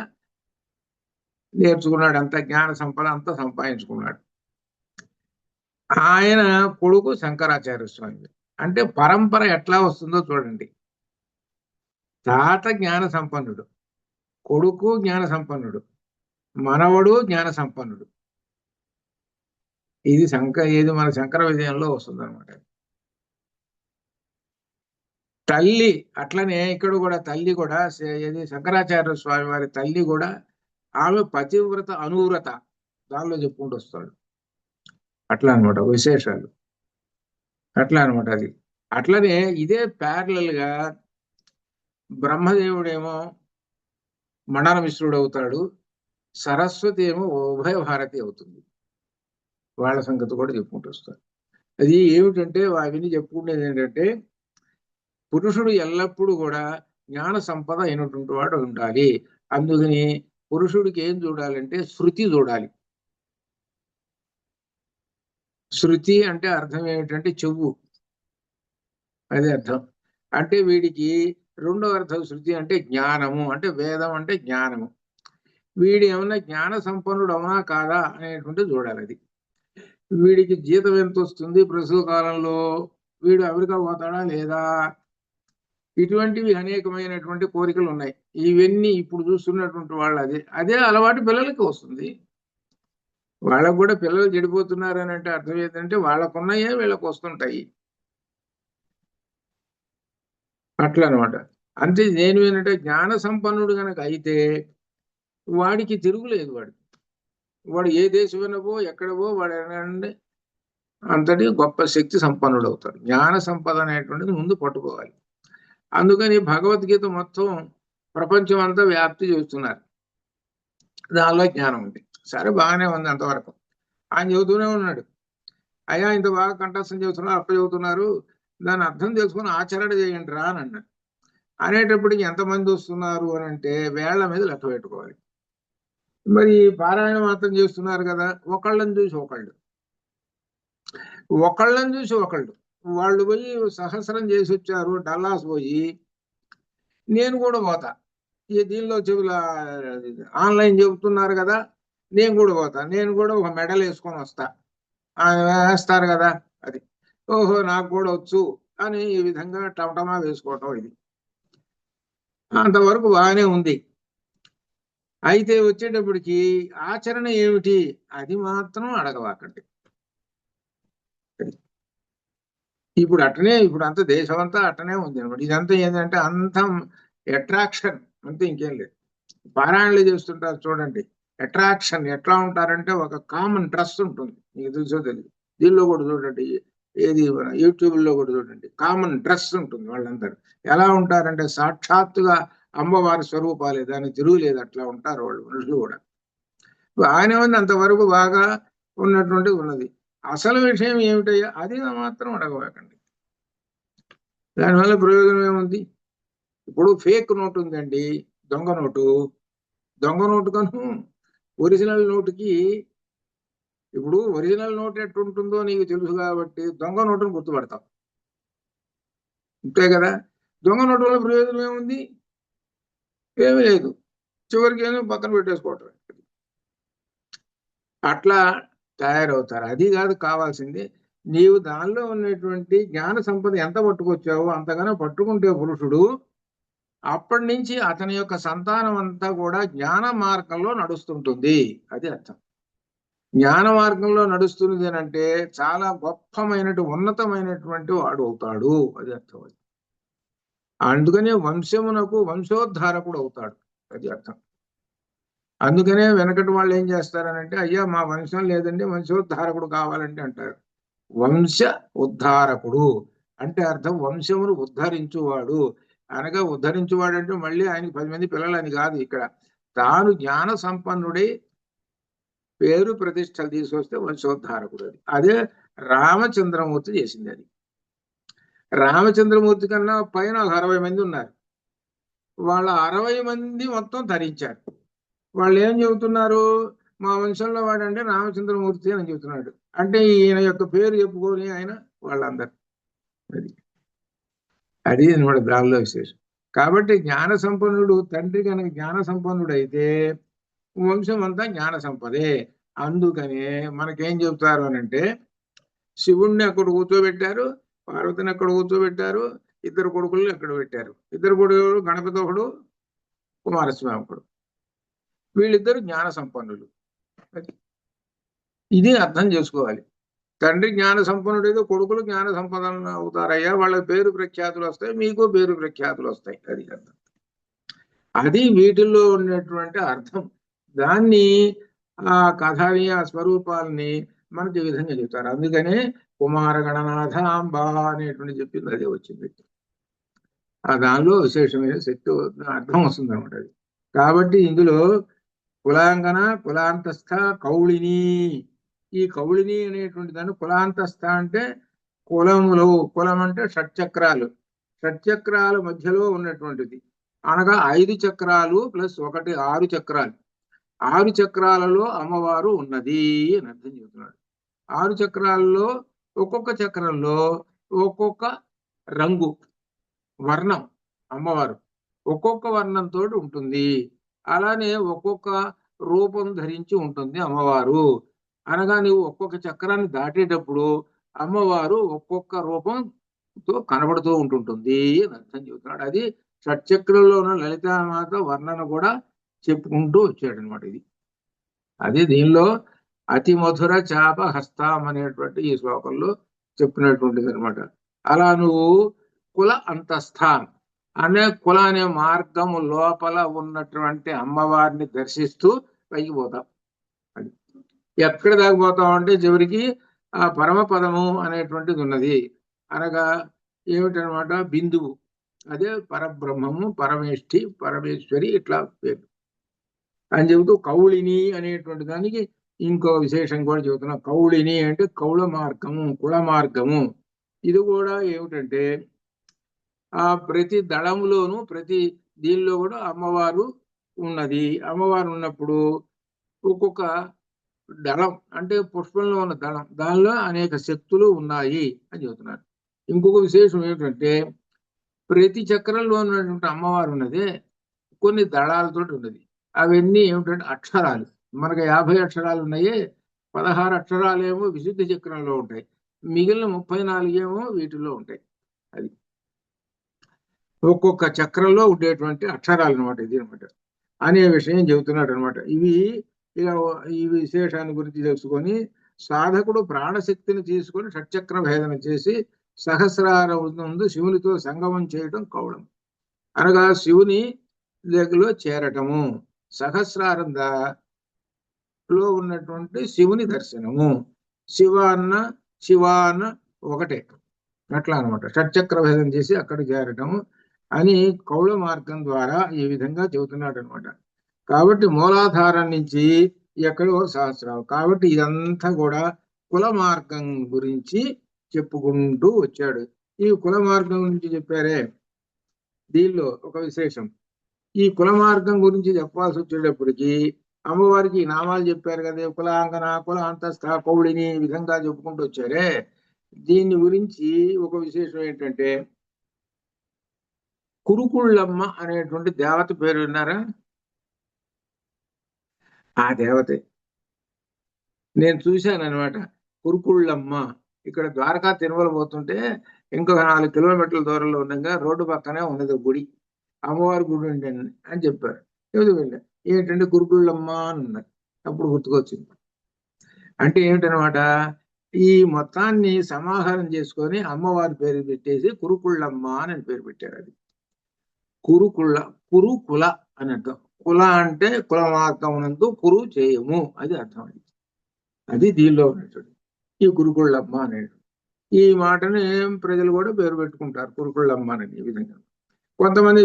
నేర్చుకున్నాడు. అంత జ్ఞాన సంపద అంతా సంపాదించుకున్నాడు. ఆయన కొడుకు శంకరాచార్య స్వామి. అంటే పరంపర ఎట్లా వస్తుందో చూడండి. తాత జ్ఞాన సంపన్నుడు, కొడుకు జ్ఞాన సంపన్నుడు, మనవడు జ్ఞాన సంపన్నుడు. ఇది మన శంకర విజయంలో వస్తుంది అనమాట. తల్లి అట్లనే ఇక్కడ కూడా తల్లి కూడా ఏది శంకరాచార్య స్వామి వారి తల్లి కూడా ఆమె పతివ్రత అనువ్రత, దానిలో చెప్పుకుంటూ వస్తాడు. అట్లా అనమాట విశేషాలు. అట్లా అనమాట అది. అట్లనే ఇదే ప్యారలల్ గా బ్రహ్మదేవుడేమో మండన మిశ్రుడు అవుతాడు, సరస్వతి ఏమో ఉభయ భారతి అవుతుంది. వాళ్ళ సంగతి కూడా చెప్పుకుంటూ వస్తారు. అది ఏమిటంటే అవన్నీ చెప్పుకునేది ఏంటంటే పురుషుడు ఎల్లప్పుడూ కూడా జ్ఞాన సంపద అయినటువంటి వాడు ఉండాలి. అందుకని పురుషుడికి ఏం చూడాలంటే శృతి చూడాలి. శృతి అంటే అర్థం ఏమిటంటే చెవు, అదే అర్థం. అంటే వీడికి రెండో అర్థం శృతి అంటే జ్ఞానము, అంటే వేదం అంటే జ్ఞానము. వీడు ఏమన్నా జ్ఞాన సంపన్నుడు అవునా కాదా అనేటువంటి చూడాలి. అది వీడికి జీతం ఎంత వస్తుంది, ప్రస్తుత కాలంలో వీడు అమెరికా పోతాడా లేదా, ఇటువంటివి అనేకమైనటువంటి కోరికలు ఉన్నాయి. ఇవన్నీ ఇప్పుడు చూస్తున్నటువంటి వాళ్ళు అదే అలవాటు పిల్లలకి వస్తుంది. వాళ్ళకు కూడా పిల్లలు చెడిపోతున్నారు అని అంటే అర్థం ఏంటంటే వాళ్ళకున్నాయే వీళ్ళకు వస్తుంటాయి. అట్లా అనమాట. అంతే. నేను ఏంటంటే జ్ఞాన సంపన్నుడు కనుక అయితే వాడికి తిరుగులేదు. వాడు ఏ దేశమైనవో ఎక్కడవో వాడు అంతటి గొప్ప శక్తి సంపన్నుడు అవుతాడు. జ్ఞాన సంపద అనేటువంటిది ముందు పట్టుకోవాలి. అందుకని భగవద్గీత మొత్తం ప్రపంచం అంతా వ్యాప్తి చేస్తున్నారు. దానిలో జ్ఞానం ఉంది. సరే, బాగానే ఉంది అంతవరకు. ఆయన చెబుతూనే ఉన్నాడు, అయ్యా ఇంత బాగా కంఠస్థం చెబుతున్నారు, అప్ప చెబుతున్నారు, దాన్ని అర్థం తెలుసుకుని ఆచరణ చేయండి రా అని అన్నాడు. అనేటప్పటికి ఎంతమంది వస్తున్నారు అని అంటే వేళ్ల మీద లెక్క పెట్టుకోవాలి. మరి పారాయణ మాత్రం చేస్తున్నారు కదా, ఒకళ్ళని చూసి ఒకళ్ళు వాళ్ళు పోయి సహస్రం చేసి వచ్చారు డల్లాస్ పోయి, నేను కూడా పోతా. ఈ దీనిలో ఆన్లైన్ చెబుతున్నారు కదా, నేను కూడా పోతా, నేను కూడా ఒక మెడల్ వేసుకొని వస్తా, వేస్తారు కదా, అది ఓహో నాకు కూడా వచ్చు అని ఈ విధంగా టమటమా వేసుకోవటం. ఇది అంతవరకు బాగానే ఉంది. అయితే వచ్చేటప్పటికి ఆచరణ ఏమిటి అది మాత్రం అడగవాకండి. ఇప్పుడు అట్టనే, ఇప్పుడు అంతా దేశం అంతా అట్టనే ఉంది అనమాట. ఇదంతా ఏంటంటే అంత అట్రాక్షన్ అంతే, ఇంకేం లేదు. పారాయణలు చేస్తుంటారు చూడండి, అట్రాక్షన్ ఎట్లా ఉంటారంటే ఒక కామన్ ట్రస్ట్ ఉంటుంది, మీకు తెలుసో తెలియదు. దీనిలో కూడా చూడండి, ఏది యూట్యూబ్లో కూడా చూడండి, కామన్ ట్రస్ట్ ఉంటుంది. వాళ్ళందరూ ఎలా ఉంటారంటే సాక్షాత్తుగా అమ్మవారి స్వరూపాలే, దానికి తిరుగులేదు, అట్లా ఉంటారు వాళ్ళు మనుషులు కూడా. బాగానే ఉంది, అంతవరకు బాగా ఉన్నటువంటి ఉన్నది. అసలు విషయం ఏమిటయ్యా అది మాత్రం అడగవాకండి. దానివల్ల ప్రయోజనం ఏముంది? ఇప్పుడు ఫేక్ నోటు ఉందండి, దొంగ నోటు కను ఒరిజినల్ నోటుకి, ఇప్పుడు ఒరిజినల్ నోట్ ఎట్టుంటుందో నీకు తెలుసు కాబట్టి దొంగ నోటును గుర్తుపడతాం, అంతే కదా. దొంగ నోటు వల్ల ప్రయోజనం ఏముంది? ఏమీ లేదు, చివరికి ఏమో పక్కన పెట్టేసుకోవటం. అట్లా తయారవుతారు. అది కాదు కావాల్సింది, నీవు దానిలో ఉన్నటువంటి జ్ఞాన సంపద ఎంత పట్టుకొచ్చావో అంతగానో పట్టుకుంటే పురుషుడు, అప్పటి నుంచి అతని యొక్క సంతానం అంతా కూడా జ్ఞాన మార్గంలో నడుస్తుంటుంది. అది అర్థం. జ్ఞాన మార్గంలో నడుస్తుంది అని అంటే చాలా ఉన్నతమైనటువంటి వాడు అవుతాడు, అది అర్థం. అందుకనే వంశమునకు వంశోద్ధారకుడు అవుతాడు, అది అర్థం. అందుకనే వెనకటి వాళ్ళు ఏం చేస్తారనంటే, అయ్యా మా వంశం లేదండి, వంశోద్ధారకుడు కావాలంటే అంటారు. వంశ ఉద్ధారకుడు అంటే అర్థం వంశమును ఉద్ధరించువాడు. అనగా ఉద్ధరించువాడు అంటే మళ్ళీ ఆయనకి 10 మంది పిల్లలని కాదు. ఇక్కడ తాను జ్ఞాన సంపన్నుడై పేరు ప్రతిష్టలు తీసుకొస్తే వంశోద్ధారకుడు. అదే రామచంద్రమూర్తి చేసింది. అది రామచంద్రమూర్తి కన్నా పైన 60 మంది ఉన్నారు. వాళ్ళ 60 మంది మొత్తం ధరించారు. వాళ్ళు ఏం చెబుతున్నారు? మా వంశంలో వాడంటే రామచంద్రమూర్తి అని చెబుతున్నాడు. అంటే ఈయన యొక్క పేరు చెప్పుకొని ఆయన వాళ్ళందరూ, అది అనమాట దానిలో విశేషం. కాబట్టి జ్ఞాన సంపన్నుడు తండ్రి కనుక జ్ఞాన సంపన్నుడు అయితే వంశం అంతా జ్ఞాన సంపదే. అందుకనే మనకేం చెబుతారు అని అంటే, శివుణ్ణి అక్కడ కూర్చోబెట్టారు, పార్వతిని అక్కడ కూర్చోబెట్టారు, ఇద్దరు కొడుకులు అక్కడ పెట్టారు. ఇద్దరు కొడుకులు గణపతి ఒకడు, కుమారస్వామి ఒకడు, వీళ్ళిద్దరు జ్ఞాన సంపన్నులు. ఇది అర్థం చేసుకోవాలి. తండ్రి జ్ఞాన సంపన్నుడైతే కొడుకులు జ్ఞాన సంపదన అవుతారయ్యా, వాళ్ళ పేరు ప్రఖ్యాతులు వస్తాయి, మీకు పేరు ప్రఖ్యాతులు వస్తాయి. అది అర్థం. అది వీటిల్లో ఉన్నటువంటి అర్థం. దాన్ని ఆ కథని, ఆ స్వరూపాలని మనకి ఈ విధంగా చెప్తారు. అందుకనే కుమార గణనాథాంబ అనేటువంటి చెప్పింది అదే వచ్చింది. ఆ దానిలో విశేషమైన శక్తి అర్థం వస్తుంది అనమాట అది. కాబట్టి ఇందులో కులాంగన, కులాంతస్థ, కౌళిని, ఈ కౌళిని అనేటువంటి దాన్ని కులాంతస్థ అంటే కులములో, కులం అంటే షట్చక్రాలు, షట్చక్రాల మధ్యలో ఉన్నటువంటిది. అనగా 5 చక్రాలు ప్లస్ 1 6 చక్రాలు. 6 చక్రాలలో అమ్మవారు ఉన్నది అని అర్థం చెబుతున్నాడు. 6 చక్రాలలో ఒక్కొక్క చక్రంలో ఒక్కొక్క రంగు, వర్ణం అమ్మవారు ఒక్కొక్క వర్ణంతో ఉంటుంది. అలానే ఒక్కొక్క రూపం ధరించి ఉంటుంది అమ్మవారు. అనగా నువ్వు ఒక్కొక్క చక్రాన్ని దాటేటప్పుడు అమ్మవారు ఒక్కొక్క రూపంతో కనబడుతూ ఉంటుంటుంది అని అర్థం చెబుతున్నాడు. అది షట్చక్రంలో ఉన్న లలితామాత వర్ణన కూడా చెప్పుకుంటూ వచ్చాడు అనమాట. ఇది అది దీనిలో అతి మధుర చాప హస్తాం అనేటువంటి ఈ శ్లోకంలో చెప్పినటువంటిది అనమాట. అలా నువ్వు కుల అంతస్థాన్ అనే కుల అనే మార్గము లోపల ఉన్నటువంటి అమ్మవారిని దర్శిస్తూ పైకి పోతాం. అది ఎక్కడ దాగిపోతాం అంటే చివరికి ఆ పరమపదము అనేటువంటిది ఉన్నది. అనగా ఏమిటనమాట? బిందువు, అదే పరబ్రహ్మము, పరమేష్ఠి, పరమేశ్వరి, ఇట్లా పేరు అని చెబుతూ కౌళిని అనేటువంటి దానికి ఇంకో విశేషం కూడా చెబుతున్నాం. కౌళిని అంటే కౌళ మార్గము, కుల మార్గము. ఇది కూడా ఏమిటంటే ఆ ప్రతి దళములోను ప్రతి దీనిలో కూడా అమ్మవారు ఉన్నది. అమ్మవారు ఉన్నప్పుడు ఒక్కొక్క దళం అంటే పుష్పంలో ఉన్న దళం దానిలో అనేక శక్తులు ఉన్నాయి అని చెబుతున్నారు. ఇంకొక విశేషం ఏమిటంటే ప్రతి చక్రంలో ఉన్నటువంటి అమ్మవారు ఉన్నదే కొన్ని దళాలతో ఉన్నది. అవన్నీ ఏమిటంటే అక్షరాలు. మనకు 50 అక్షరాలు ఉన్నాయి. 16 అక్షరాలేమో విశుద్ధ చక్రంలో ఉంటాయి, మిగిలిన 34 ఏమో వీటిలో ఉంటాయి. అది ఒక్కొక్క చక్రంలో ఉండేటువంటి అక్షరాలు అనమాట. ఇది అనమాట అనే విషయం చెబుతున్నాడు అనమాట. ఇవి ఇక ఈ విశేషాన్ని గురించి తెలుసుకొని సాధకుడు ప్రాణశక్తిని తీసుకొని షట్చక్ర భేదన చేసి సహస్రార ముందు శివునితో సంగమం చేయటం కౌడం అనగా శివుని దగ్గరలో చేరటము. సహస్రారం లో ఉన్నటువంటి శివుని దర్శనము. శివ అన్న ఒకటే అట్లా అనమాట. షట్చక్ర భేదం చేసి అక్కడ చేరటము అని కౌళ మార్గం ద్వారా ఈ విధంగా చెబుతున్నాడు అనమాట. కాబట్టి మూలాధారం నుంచి ఎక్కడో సహస్రాలు. కాబట్టి ఇదంతా కూడా కుల మార్గం గురించి చెప్పుకుంటూ వచ్చాడు. ఈ కుల మార్గం గురించి చెప్పారే, దీనిలో ఒక విశేషం. ఈ కుల మార్గం గురించి చెప్పాల్సి వచ్చేటప్పటికి అమ్మవారికి నామాలు చెప్పారు కదా, కులాంగన, కుల అంతస్థ, కౌళిని ఈ విధంగా చెప్పుకుంటూ వచ్చారే. దీని గురించి ఒక విశేషం ఏంటంటే కురుకుళ్ళమ్మ అనేటువంటి దేవత పేరు విన్నారా? ఆ దేవతే నేను చూశాను అనమాట. కురుకుళ్ళమ్మ ఇక్కడ ద్వారకా తిరుమల పోతుంటే ఇంకొక 4 కిలోమీటర్ల దూరంలో ఉండగా రోడ్డు పక్కనే ఉన్నది గుడి, అమ్మవారి గుడి ఉండండి అని చెప్పారు. ఏదో వెళ్ళా, ఏంటంటే కురుకుళ్ళమ్మ అని ఉన్నారు. అప్పుడు గుర్తుకొచ్చింది. అంటే ఏమిటనమాట, ఈ మొత్తాన్ని సమాహారం చేసుకొని అమ్మవారి పేరు పెట్టేసి కురుకుళ్ళమ్మ అని పేరు పెట్టారు. అది కురుకుల అని అర్థం. కుల అంటే కుల మార్గమునందు కురు చేయము అది అర్థం. అది దీనిలో ఉన్నటువంటి ఈ కురుకుళ్ళమ్మ అనేది. ఈ మాటని ప్రజలు కూడా పేరు పెట్టుకుంటారు కురుకుళ్ళమ్మ అని. ఈ విధంగా కొంతమంది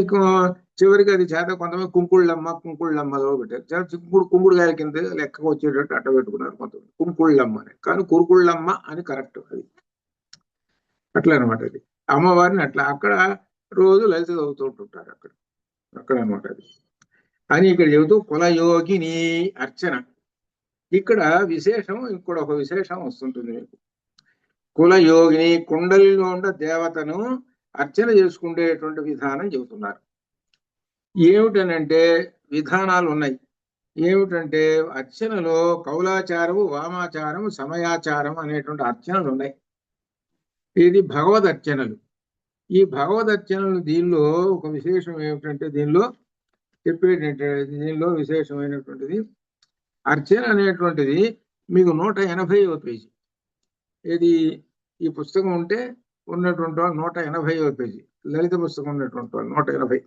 చివరికి అది చేత కొంతమంది కుంకుళ్ళమ్మలో పెట్టారు. కుంకుడుగాయల కింద లెక్కకు వచ్చేటట్టు అట్ట పెట్టుకున్నారు కొంతమంది కుంకుళ్ళమ్మ అని. కానీ కురుకుళ్ళమ్మ అని కరెక్ట్. అది అట్లా అనమాట. అది అమ్మవారిని అట్లా అక్కడ రోజు లలిత చదువుతుంటుంటారు అక్కడ అనమాట. అది అని ఇక్కడ చెబుతూ కులయోగిని అర్చన. ఇక్కడ విశేషం, ఇక్కడ ఒక విశేషం వస్తుంటుంది మీకు. కులయోగిని కుండలిలో ఉన్న దేవతను అర్చన చేసుకునేటువంటి విధానం చెబుతున్నారు. ఏమిటనంటే విధానాలు ఉన్నాయి. ఏమిటంటే అర్చనలో కౌలాచారము, వామాచారము, సమయాచారం అనేటువంటి అర్చనలు ఉన్నాయి. ఇది భగవద్ అర్చనలు. ఈ భగవద్ అర్చనలు దీనిలో ఒక విశేషం ఏమిటంటే దీనిలో విశేషమైనటువంటిది అర్చన అనేటువంటిది మీకు 180వ పేజీ. ఇది ఈ పుస్తకం ఉంటే ఉన్నటువంటి 180వ పేజీ లలిత పుస్తకం ఉన్నటువంటి 180.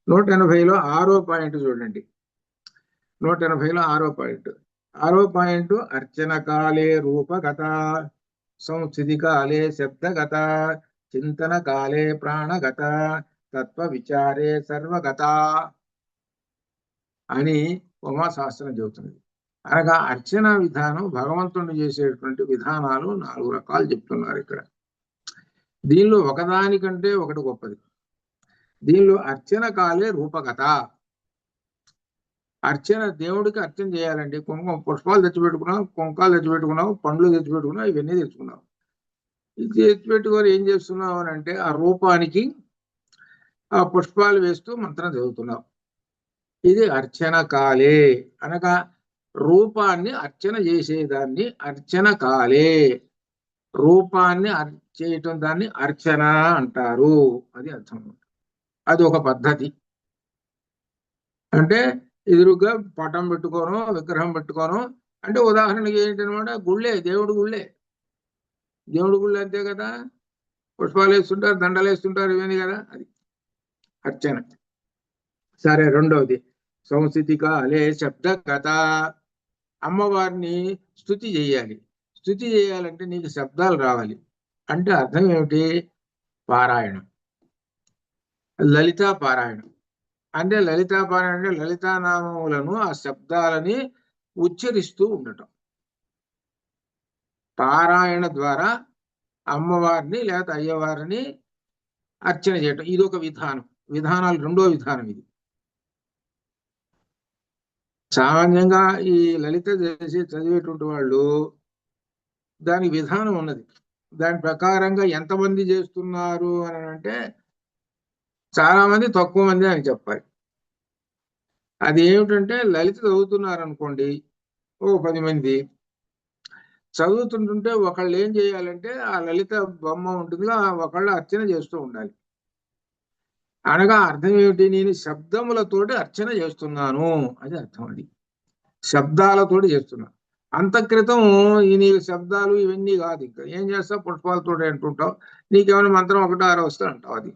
180లో 6వ పాయింట్ చూడండి. 180లో 6వ పాయింట్ అర్చన కాలే రూపగత, సంస్థితి కాలే శబ్దగత, చింతన కాలే ప్రాణగత, తత్వ విచారే సర్వగత అని ఉమాశాస్త్రం చెబుతుంది. అనగా అర్చన విధానం భగవంతుని చేసేటువంటి విధానాలు 4 రకాలు చెప్తున్నారు ఇక్కడ. దీనిలో ఒకదానికంటే ఒకటి గొప్పది. దీనిలో అర్చన కాలే రూపగత. అర్చన దేవుడికి అర్చన చేయాలండి. పుష్పాలు తెచ్చిపెట్టుకున్నావు, కుంకాలు తెచ్చిపెట్టుకున్నావు, పండ్లు తెచ్చిపెట్టుకున్నావు, ఇవన్నీ తెచ్చుకున్నావు. ఇది తెచ్చిపెట్టుకొని ఏం చేస్తున్నావు అని అంటే ఆ రూపానికి ఆ పుష్పాలు వేస్తూ మంత్రం చదువుతున్నావు. ఇది అర్చన కాలే అనగా రూపాన్ని అర్చన చేసేదాన్ని అర్చన కాలే. రూపాన్ని చేయటం దాన్ని అర్చన అంటారు. అది అర్థం. అది ఒక పద్ధతి. అంటే ఎదురుగా పటం పెట్టుకోను, విగ్రహం పెట్టుకోను. అంటే ఉదాహరణకి ఏంటనమాట, గుళ్ళే, దేవుడి గుళ్ళే అంతే కదా. పుష్పాలు వేస్తుంటారు, దండలు వేస్తుంటారు, ఇవన్నీ కదా. అది అర్చన. సరే, రెండవది సంస్థితి కాలే శబ్దగత. అమ్మవారిని స్తుతి చేయాలి. స్తుతి చేయాలంటే నీకు శబ్దాలు రావాలి. అంటే అర్థం ఏమిటి? పారాయణం, లలితా పారాయణం. అంటే లలితా పారాయణం అంటే లలితానామములను ఆ శబ్దాలని ఉచ్చరిస్తూ ఉండటం. పారాయణ ద్వారా అమ్మవారిని లేకపోతే అయ్యవారిని అర్చన చేయటం, ఇది ఒక విధానం. విధానాలు రెండో విధానం ఇది. సామాన్యంగా ఈ లలిత చేసి చదివేటువంటి వాళ్ళు దానికి విధానం ఉన్నది. దాని ప్రకారంగా ఎంతమంది చేస్తున్నారు అని అంటే చాలా మంది, తక్కువ మంది అని చెప్పాలి. అది ఏమిటంటే లలిత చదువుతున్నారు అనుకోండి, ఓ 10 మంది చదువుతుంటుంటే ఒకళ్ళు ఏం చేయాలంటే ఆ లలిత బొమ్మ ఉంటుందిగా, ఒకళ్ళు అర్చన చేస్తూ ఉండాలి. అనగా అర్థం ఏమిటి? నేను శబ్దములతోటి అర్చన చేస్తున్నాను అది అర్థం. అది శబ్దాలతోటి చేస్తున్నా. అంతక్రితం ఈ నీ శబ్దాలు ఇవన్నీ కాదు. ఇంకా ఏం చేస్తావు? పుష్పాలతో అంటుంటావు, నీకేమైనా మంత్రం ఒకటో ఆరో వస్తే అంటావు, అది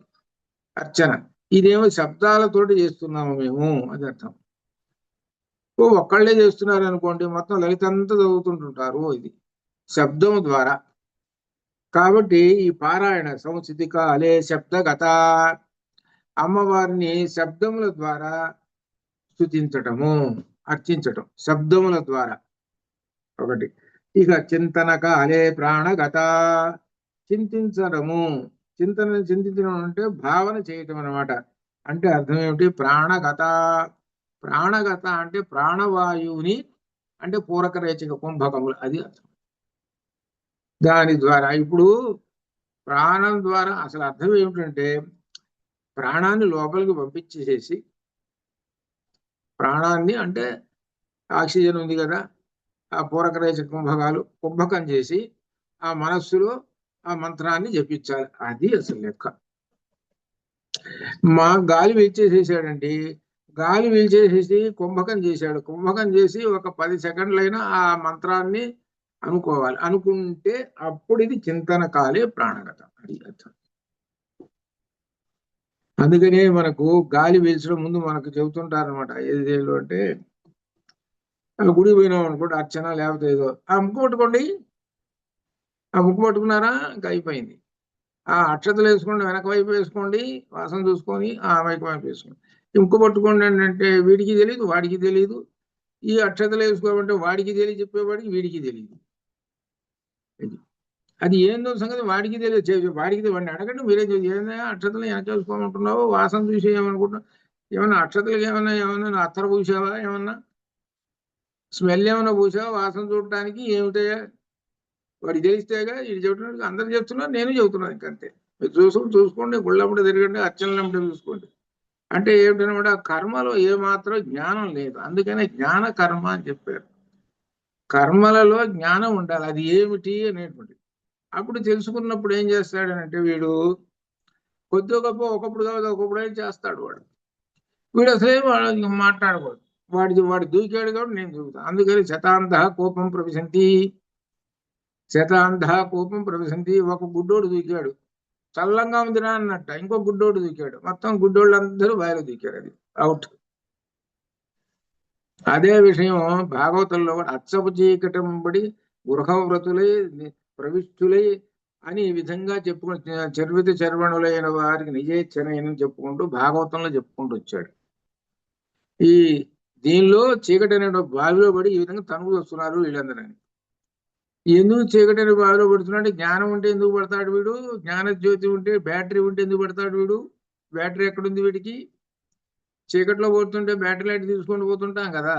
అర్చన. ఇదేమో శబ్దాలతోటి చేస్తున్నాము మేము అది అర్థం. ఓ ఒక్కళ్ళే చేస్తున్నారు అనుకోండి, మొత్తం లలిత అంతా చదువుతుంటుంటారు, ఇది శబ్దము ద్వారా. కాబట్టి ఈ పారాయణ సంస్థితి కాలే శబ్దగత, అమ్మవారిని శబ్దముల ద్వారా స్తుతించటము, అర్చించటం శబ్దముల ద్వారా ఒకటి. ఇక చింతన కాలే ప్రాణగత, చింతించడము. చింతించడం అంటే భావన చేయటం అన్నమాట. అంటే అర్థం ఏమిటి? ప్రాణగత. ప్రాణగత అంటే ప్రాణవాయువుని, అంటే పూరక రేచక కుంభకములు, అది అర్థం. దాని ద్వారా ఇప్పుడు ప్రాణం ద్వారా అసలు అర్థం ఏమిటంటే ప్రాణాన్ని లోపలికి పంపించేసేసి, ప్రాణాన్ని అంటే ఆక్సిజన్ ఉంది కదా, ఆ పూరక రేచక కుంభకం చేసి ఆ మనస్సులో ఆ మంత్రాన్ని జపించాలి. అది అసలు లెక్క. మా గాలి పీల్చేసేసాడండి, గాలి పీల్చేసేసి కుంభకం చేశాడు. కుంభకం చేసి ఒక 10 సెకండ్లైనా ఆ మంత్రాన్ని అనుకోవాలి. అనుకుంటే అప్పుడు ఇది చింతన కాలే ప్రాణగత, అది అర్థం. అందుకనే మనకు గాలి పీల్చడం ముందు మనకు చెబుతుంటారు అనమాట. ఏది అంటే గుడి పోయినాం అనుకోండి, అర్చన లేకపోతే ఏదో, ఆ ముక్కు పట్టుకోండి, ఆ ముక్కు పట్టుకున్నారా ఇంకా అయిపోయింది. ఆ అక్షతలు వేసుకోండి, వెనక వైపు వేసుకోండి, వాసన చూసుకొని ఆ వైపు వైపు వేసుకోండి. ముక్కు పట్టుకోండి అంటే వీడికి తెలియదు, వాడికి తెలియదు. ఈ అక్షతలు వేసుకోమంటే వాడికి తెలియదు, చెప్పేవాడికి వీడికి తెలియదు. అది ఏందో సంగతి వాడికి తెలియదు. వాడికి వాడిని అడగండి, మీరే ఏదైనా అక్షతలు వెనక వేసుకోమంటున్నావు, వాసన చూసి ఏమనుకుంటున్నావు, ఏమన్నా అక్షతలకు ఏమన్నా అత్తర పూసావా, ఏమన్నా స్మెల్ ఏమన్నా పూసావా వాసన చూడటానికి? ఏమిటయ్యా వాడికి తెలిస్తేగా ఇది చెబుతున్నాడు, అందరు చెప్తున్నారు, నేను చెబుతున్నాను. ఇంకంతే. మీరు చూసుకోండి, గుళ్ళప్పుడు తిరగండి, అర్చనలంటే చూసుకోండి. అంటే ఏమిటనమాట, కర్మలో ఏమాత్రం జ్ఞానం లేదు. అందుకనే జ్ఞాన కర్మ అని చెప్పారు. కర్మలలో జ్ఞానం ఉండాలి, అది ఏమిటి అనేటువంటి. అప్పుడు తెలుసుకున్నప్పుడు ఏం చేస్తాడనంటే వీడు కొద్ది గొప్ప ఒకప్పుడు కాదు ఒకప్పుడు ఏం చేస్తాడు వీడు అసలే వాడు మాట్లాడకూడదు. వాడు దూకాడు కాబట్టి నేను దూకుతాను. అందుకని శతాంధ కోపం ప్రవిశంతి, శతాంధ కోపం ప్రవిశంతి. ఒక గుడ్డోడు దూకాడు, చల్లంగా ఉందిరా అన్నట్ట, ఇంకో గుడ్డోడు దూకాడు, మొత్తం గుడ్డోళ్ళందరూ బయలు దూకారు, అది అవుట్. అదే విషయం భాగవతంలో కూడా అచ్చపు చీకటం పడి గృహవ్రతులై ప్రవిష్టులై అని ఈ విధంగా చెప్పుకుంటూ చర్విత చర్వణులైన వారికి నిజేచ్ఛనని చెప్పుకుంటూ భాగవతంలో చెప్పుకుంటూ వచ్చాడు. ఈ దీనిలో చీకటి అనే బావిలో పడి ఈ విధంగా తనువు వస్తున్నారు వీళ్ళందరని. ఎందుకు చీకటి అనే బావిలో పడుతున్నాడు? జ్ఞానం ఉంటే ఎందుకు పడతాడు వీడు? జ్ఞాన జ్యోతి ఉంటే, బ్యాటరీ ఉంటే ఎందుకు పడతాడు వీడు? బ్యాటరీ ఎక్కడుంది వీడికి? చీకట్లో పోతుంటే బ్యాటరీ లైట్ తీసుకొని పోతుంటాం కదా,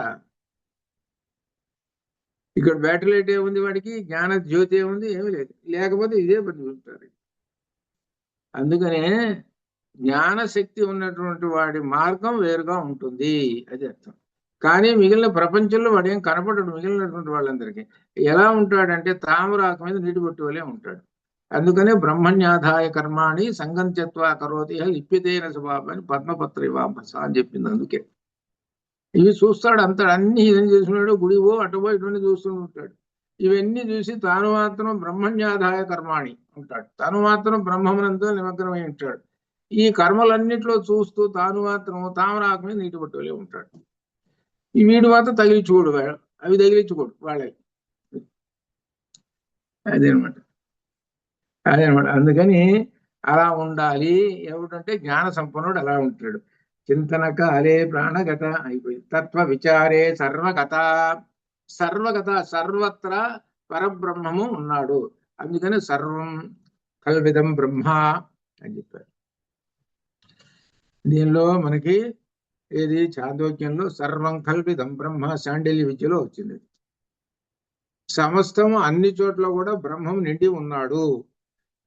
ఇక్కడ బ్యాటరీ లైట్ ఏముంది వాడికి? జ్ఞాన జ్యోతి ఏముంది? ఏమీ లేదు. లేకపోతే ఇదే పని చూస్తారు. అందుకనే జ్ఞానశక్తి ఉన్నటువంటి వాడి మార్గం వేరుగా ఉంటుంది, అది అర్థం. కానీ మిగిలిన ప్రపంచంలో వాడు ఏం కనపడడు. మిగిలినటువంటి వాళ్ళందరికీ ఎలా ఉంటాడంటే తామరాకు మీద నీటి బొట్టు వలే ఉంటాడు. అందుకనే బ్రహ్మణ్యాధాయ కర్మాణి సంగం త్యక్త్వా కరోతి లిప్యతేన స్వభావం అని పద్మపత్ర వాంభస అని చెప్పింది. అందుకే ఇవి చూస్తాడు, అంతా అన్ని ఇదని చేస్తున్నాడు, గుడివో అటువో ఇటువంటి చూస్తూ ఉంటాడు. ఇవన్నీ చూసి తాను మాత్రం బ్రహ్మణ్యాధాయ కర్మాణి ఉంటాడు, తాను మాత్రం బ్రహ్మమునంతో నిమగ్నమై ఉంటాడు. ఈ కర్మలన్నిట్లో చూస్తూ తాను మాత్రం తామరాకు మీద నీటి పట్టువలే ఉంటాడు. ఈ వీడు మాత్రం తగిలించుకోడు, అవి తగిలించుకోడు వాళ్ళకి. అదేనమాట. అందుకని అలా ఉండాలి. ఏమిటంటే జ్ఞాన సంపన్నుడు అలా ఉంటాడు. చింతనక అలే ప్రాణగత అయిపోయింది. తత్వ విచారే సర్వగత, సర్వగత సర్వత్రా పరబ్రహ్మము ఉన్నాడు. అందుకని సర్వం కల్విదం బ్రహ్మ అని చెప్పారు. దీనిలో మనకి ఏది చాందోక్యంలో సర్వం కల్పితం బ్రహ్మ శాండిల్య విద్యలో వచ్చింది. సమస్తము అన్ని చోట్ల కూడా బ్రహ్మం నిండి ఉన్నాడు,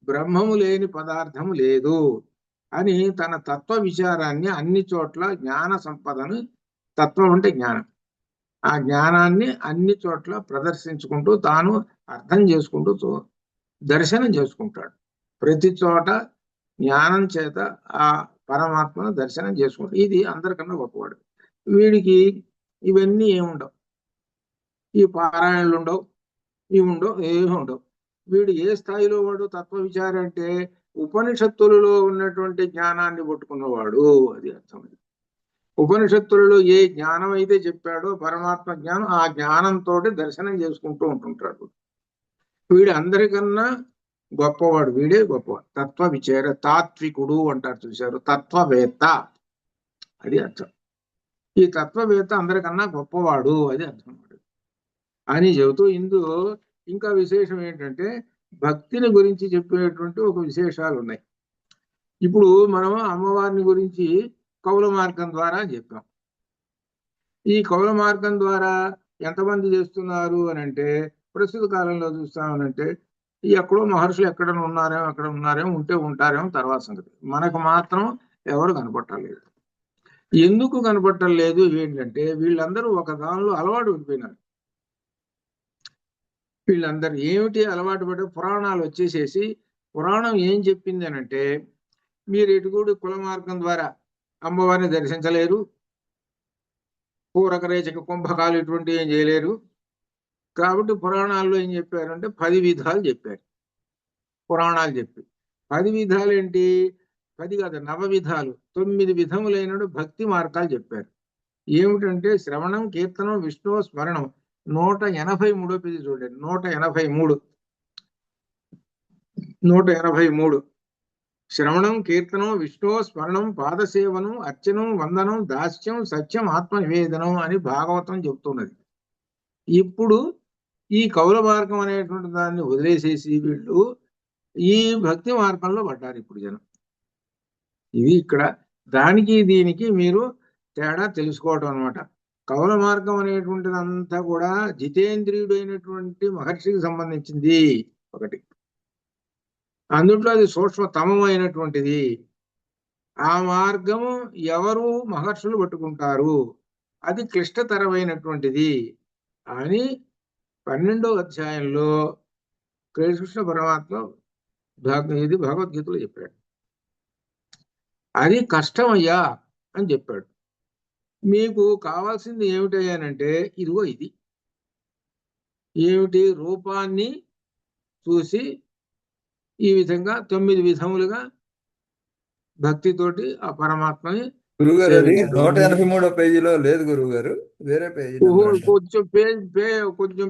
బ్రహ్మము లేని పదార్థము లేదు అని తన తత్వ విచారాన్ని అన్ని చోట్ల జ్ఞాన సంపదను, తత్వం అంటే జ్ఞానం, ఆ జ్ఞానాన్ని అన్ని చోట్ల ప్రదర్శించుకుంటూ తాను అర్థం చేసుకుంటూ దర్శనం చేసుకుంటాడు. ప్రతి చోట జ్ఞానం చేత ఆ పరమాత్మను దర్శనం చేసుకుంటాడు. ఇది అందరికన్నా గొప్పవాడు. వీడికి ఇవన్నీ ఏముండవు, ఈ పారాయణలు ఉండవు, ఇవి ఉండవు, ఏమి ఉండవు. వీడు ఏ స్థాయిలో వాడు తత్వ విచారం అంటే ఉపనిషత్తులలో ఉన్నటువంటి జ్ఞానాన్ని పట్టుకున్నవాడు, అది అర్థమైంది. ఉపనిషత్తులలో ఏ జ్ఞానం అయితే చెప్పాడో పరమాత్మ జ్ఞానం, ఆ జ్ఞానంతో దర్శనం చేసుకుంటూ ఉంటుంటాడు. వీడు అందరికన్నా గొప్పవాడు, వీడే గొప్పవాడు. తత్వ విచార తాత్వికుడు అంటారు చూశారు, తత్వవేత్త, అది అర్థం. ఈ తత్వవేత్త అందరికన్నా గొప్పవాడు, అది అర్థం అని చెబుతూ ఇందులో ఇంకా విశేషం ఏంటంటే భక్తిని గురించి చెప్పేటువంటి ఒక విశేషాలు ఉన్నాయి. ఇప్పుడు మనం అమ్మవారిని గురించి కౌల మార్గం ద్వారా చెప్పాం. ఈ కౌల మార్గం ద్వారా ఎంతమంది చేస్తున్నారు అని అంటే ప్రస్తుత కాలంలో చూస్తామనంటే ఎక్కడో మహర్షులు ఎక్కడ ఉన్నారేమో, అక్కడ ఉన్నారేమో, ఉంటే ఉంటారేమో, తర్వాత సంగతి. మనకు మాత్రం ఎవరు కనపట్టలేదు. ఎందుకు కనపట్టలేదు ఏంటంటే వీళ్ళందరూ ఒక దానిలో అలవాటు పడిపోయినారు. వీళ్ళందరూ ఏమిటి అలవాటు పడే పురాణాలు వచ్చేసేసి, పురాణం ఏం చెప్పింది అని అంటే మీరు ఎటుకూడి కుల మార్గం ద్వారా అమ్మవారిని దర్శించలేరు, పూరకరేచక కుంభకాలు ఇటువంటి ఏం చేయలేరు. కాబట్టి పురాణాల్లో ఏం చెప్పారంటే 10 విధాలు చెప్పారు. పురాణాలు చెప్పి 10 విధాలు ఏంటి, 10 కాదు 9 విధాలు, 9 విధములైన భక్తి మార్గాలు చెప్పారు. ఏమిటంటే శ్రవణం, కీర్తనం, విష్ణు స్మరణం. 183వ పేజీ చూడండి, 183. శ్రవణం, కీర్తనం, విష్ణు స్మరణం, పాదసేవనం, అర్చనం, వందనం, దాస్యం, సత్యం, ఆత్మ నివేదనం అని భాగవతం చెబుతున్నది. ఇప్పుడు ఈ కౌల మార్గం అనేటువంటి దాన్ని వదిలేసేసి వీళ్ళు ఈ భక్తి మార్గంలో పడ్డారు ఇప్పుడు జనం. ఇది ఇక్కడ దానికి దీనికి మీరు తేడా తెలుసుకోవటం అనమాట. కౌల మార్గం అనేటువంటిది అంతా కూడా జితేంద్రియుడు అయినటువంటి మహర్షికి సంబంధించింది ఒకటి. అందుట్లో అది సూక్ష్మతమైనటువంటిది. ఆ మార్గము ఎవరు మహర్షులు పట్టుకుంటారు, అది క్లిష్టతరమైనటువంటిది అని 12వ అధ్యాయంలో శ్రీకృష్ణ పరమాత్మ ఇది భగవద్గీతలో చెప్పాడు. అది కష్టమయ్యా అని చెప్పాడు. మీకు కావాల్సింది ఏమిటయ్యానంటే ఇదిగో ఇది ఏమిటి, రూపాన్ని చూసి ఈ విధంగా 9 విధములుగా భక్తితోటి ఆ పరమాత్మని. గురుగారు అది 183వ పేజీలో లేదు గురుగారు, వేరే పేజీ. కొంచెం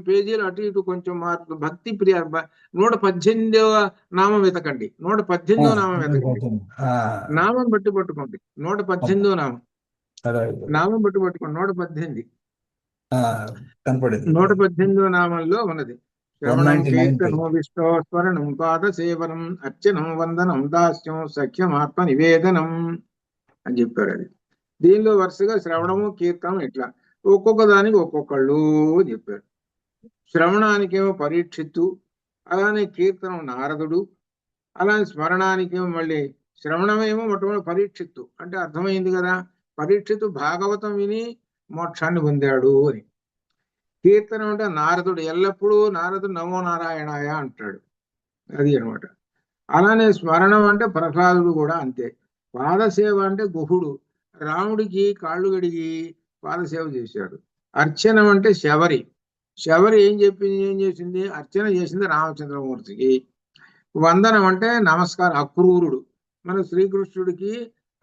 పేజీలు అటు ఇటు కొంచెం మార్పు. భక్తి ప్రియ 118వ నామం వెతకండి, 118వ నామం వెతకండి, నామం బట్టి పట్టుకోండి. 118వ నామం, నామం బట్టి పట్టుకోండి. 118 కనపడింది. 118వ నామంలో ఉన్నది శ్రవణం, కీర్తనం, విష్ణు స్మరణం, పాద సేవనం, అర్చనం, వందనం, దాస్యం, సఖ్యం, ఆత్మ నివేదనం అని చెప్పారు. అది దీనిలో వరుసగా శ్రవణము, కీర్తనం ఇట్లా ఒక్కొక్క దానికి ఒక్కొక్కళ్ళు చెప్పారు. శ్రవణానికేమో పరీక్షిత్తు, అలానే కీర్తనం నారదుడు, అలానే స్మరణానికేమో మళ్ళీ శ్రవణమేమో మొట్టమొదటి పరీక్షిత్తు అంటే అర్థమైంది కదా, పరీక్షిత్తు భాగవతం విని మోక్షాన్ని పొందాడు అని. కీర్తనం అంటే నారదుడు, ఎల్లప్పుడూ నారదుడు నమో నారాయణాయ అంటాడు, అది అనమాట. అలానే స్మరణం అంటే ప్రహ్లాదుడు కూడా అంతే. పాదసేవ అంటే గుహుడు రాముడికి కాళ్ళు గడిగి పాదసేవ చేశాడు. అర్చనం అంటే శబరి, శబరి ఏం చేసింది, అర్చన చేసింది రామచంద్రమూర్తికి. వందనం అంటే నమస్కారం, అక్రూరుడు మన శ్రీకృష్ణుడికి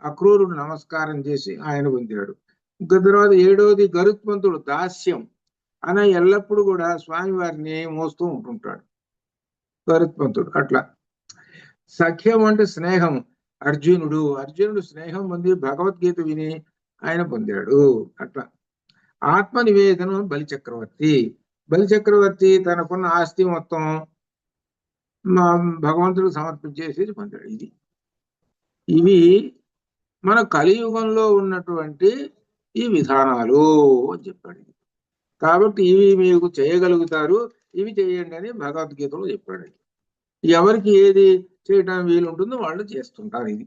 అక్రూరుడు నమస్కారం చేసి ఆయన పొందాడు. ఇంకా తర్వాత 7వది గరుత్మంతుడు, దాస్యం అనే ఎల్లప్పుడూ కూడా స్వామివారిని మోస్తూ ఉంటుంటాడు గరుత్మంతుడు. అట్లా సఖ్యం అంటే స్నేహం, అర్జునుడు స్నేహం పొంది భగవద్గీత విని ఆయన పొందాడు. అట్లా ఆత్మ నివేదనం బలిచక్రవర్తి తనకున్న ఆస్తి మొత్తం భగవంతుడు సమర్పించేసి పొందాడు. ఇవి మన కలియుగంలో ఉన్నటువంటి ఈ విధానాలు అని చెప్పాడు. కాబట్టి ఇవి మీకు చేయగలుగుతారు, ఇవి చేయండి అని భగవద్గీతలో చెప్పాడు. ఎవరికి ఏది చేయడం వీలు ఉంటుందో వాళ్ళు చేస్తుంటారు ఇది.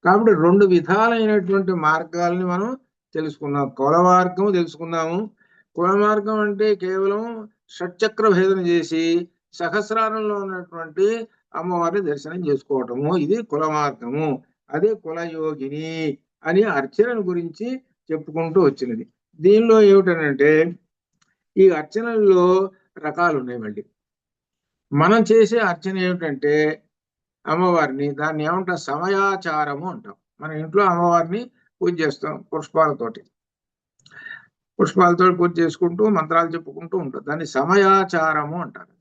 కాబట్టి 2 విధాలైనటువంటి మార్గాల్ని మనం తెలుసుకున్నాం. కుల మార్గం తెలుసుకున్నాము. కుల మార్గం అంటే కేవలం షట్చక్ర భేదన చేసి సహస్రారంలో ఉన్నటువంటి అమ్మవారిని దర్శనం చేసుకోవటము, ఇది కుల మార్గము. అదే కులయోగిని అని అర్చనను గురించి చెప్పుకుంటూ వచ్చినది. దీనిలో ఏమిటనంటే ఈ అర్చనల్లో రకాలు ఉన్నాయి. మళ్ళీ మనం చేసే అర్చన ఏమిటంటే అమ్మవారిని దాన్ని ఏమంటాం, సమయాచారము అంటాం. మన ఇంట్లో అమ్మవారిని పూజ చేస్తాం పుష్పాలతోటి పూజ చేసుకుంటూ మంత్రాలు చెప్పుకుంటూ ఉంటాం. దాన్ని సమయాచారము అంటారు.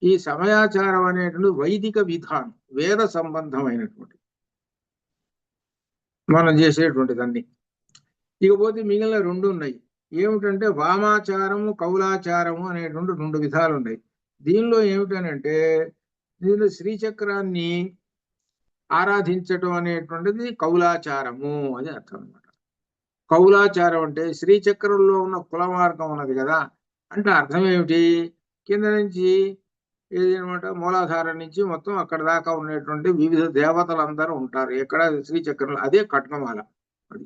ఈ సమయాచారం అనేటువంటి వైదిక విధానం, వేద సంబంధమైనటువంటి మనం చేసేటువంటి దాన్ని. ఇకపోతే మిగిలిన 2 ఉన్నాయి. ఏమిటంటే వామాచారము, కౌలాచారము అనేటువంటి 2 విధాలు ఉన్నాయి. దీనిలో ఏమిటనంటే దీనిలో శ్రీచక్రాన్ని ఆరాధించటం అనేటువంటిది కౌలాచారము అని అర్థం అనమాట. కౌలాచారం అంటే శ్రీచక్రంలో ఉన్న కుల మార్గం ఉన్నది కదా, అంటే అర్థం ఏమిటి, కింద నుంచి ఏది అనమాట, మూలాధారం నుంచి మొత్తం అక్కడ దాకా ఉన్నటువంటి వివిధ దేవతలందరూ ఉంటారు ఎక్కడ శ్రీచక్రంలో. అదే ఖడ్గమాల. అది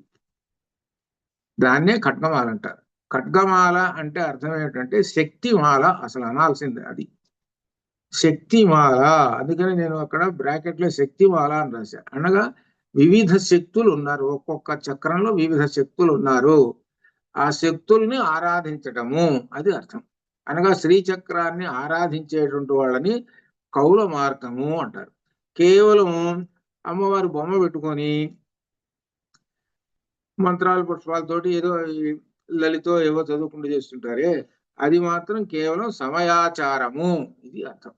దాన్నే ఖడ్గమాల అంటారు. ఖడ్గమాల అంటే అర్థం ఏమిటంటే శక్తిమాల, అసలు అనాల్సిందే అది శక్తిమాల. అందుకని నేను అక్కడ బ్రాకెట్లో శక్తిమాల అని రాశా. అనగా వివిధ శక్తులు ఉన్నారు, ఒక్కొక్క చక్రంలో వివిధ శక్తులు ఉన్నారు. ఆ శక్తుల్ని ఆరాధించటము అది అర్థం. అనగా శ్రీచక్రాన్ని ఆరాధించేటువంటి వాళ్ళని కౌల మార్గము అంటారు. కేవలం అమ్మవారి బొమ్మ పెట్టుకొని మంత్రాలు పుష్పాలతోటి ఏదో లలితో ఏవో చదువుకుంటూ చేస్తుంటారే, అది మాత్రం కేవలం సమయాచారము, ఇది అర్థం.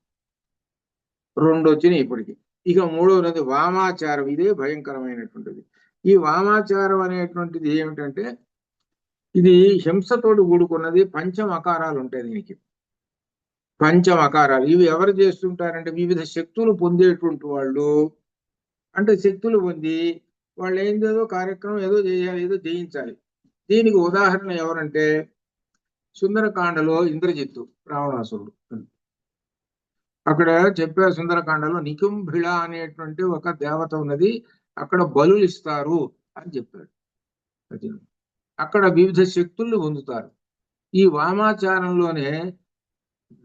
2 వచ్చినాయి ఇప్పటికి. ఇక 3వది వామాచారం. ఇదే భయంకరమైనటువంటిది. ఈ వామాచారం అనేటువంటిది ఏమిటంటే ఇది హింసతోటి కూడుకున్నది. పంచమకారాలు ఉంటాయి దీనికి. పంచమకారాలు ఇవి ఎవరు చేస్తుంటారంటే వివిధ శక్తులు పొందేటువంటి వాళ్ళు. అంటే శక్తులు పొంది వాళ్ళు ఏదో కార్యక్రమం ఏదో చేయాలి, ఏదో చేయించాలి. దీనికి ఉదాహరణ ఎవరంటే సుందరకాండలో ఇంద్రజిత్తు రావణాసురుడు. అక్కడ చెప్పే సుందరకాండలో నికుంభిళ అనేటువంటి ఒక దేవత ఉన్నది, అక్కడ బలులు ఇస్తారు అని చెప్పాడు. అక్కడ వివిధ శక్తులు పొందుతారు. ఈ వామాచారంలోనే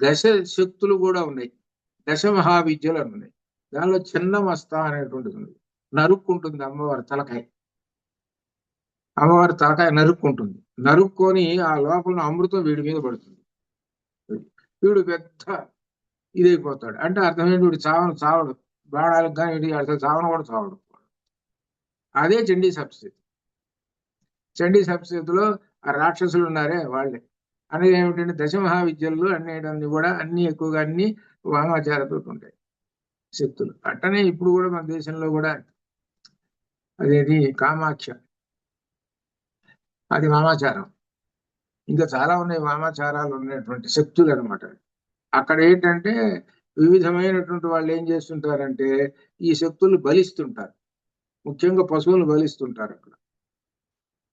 దశ శక్తులు కూడా ఉన్నాయి, దశ మహావిద్యలు అని ఉన్నాయి. దానిలో చిన్నమస్త అనేటువంటిది ఉంది. నరుక్కుంటుంది అమ్మవారి తలకాయ. అమ్మవారి తలకాయ నరుక్కుంటుంది. నరుక్కొని ఆ లోపల అమృతం వీడి మీద పడుతుంది. వీడు పెద్ద ఇదైపోతాడు. అంటే అర్థమైంది వీడు చావడు, బాణాలకు కానీ వీడి అసలు చావన కూడా చావడు. అదే చండీ సప్తశతి. చండీ సప్తశతిలో ఆ రాక్షసులు ఉన్నారే వాళ్ళే. అనేది ఏమిటంటే దశమహావిద్యలు అనేటన్ని కూడా అన్ని ఎక్కువగా అన్ని వామాచారంతో ఉంటాయి శక్తులు. అట్టనే ఇప్పుడు కూడా మన దేశంలో కూడా అదేది కామాఖ్య, అది వామాచారం. ఇంకా చాలా ఉన్నాయి వామాచారాలు ఉన్నటువంటి శక్తులు అనమాట. అక్కడ ఏంటంటే వివిధమైనటువంటి వాళ్ళు ఏం చేస్తుంటారంటే ఈ శక్తులు బలిస్తుంటారు. ముఖ్యంగా పశువులు బలిస్తుంటారు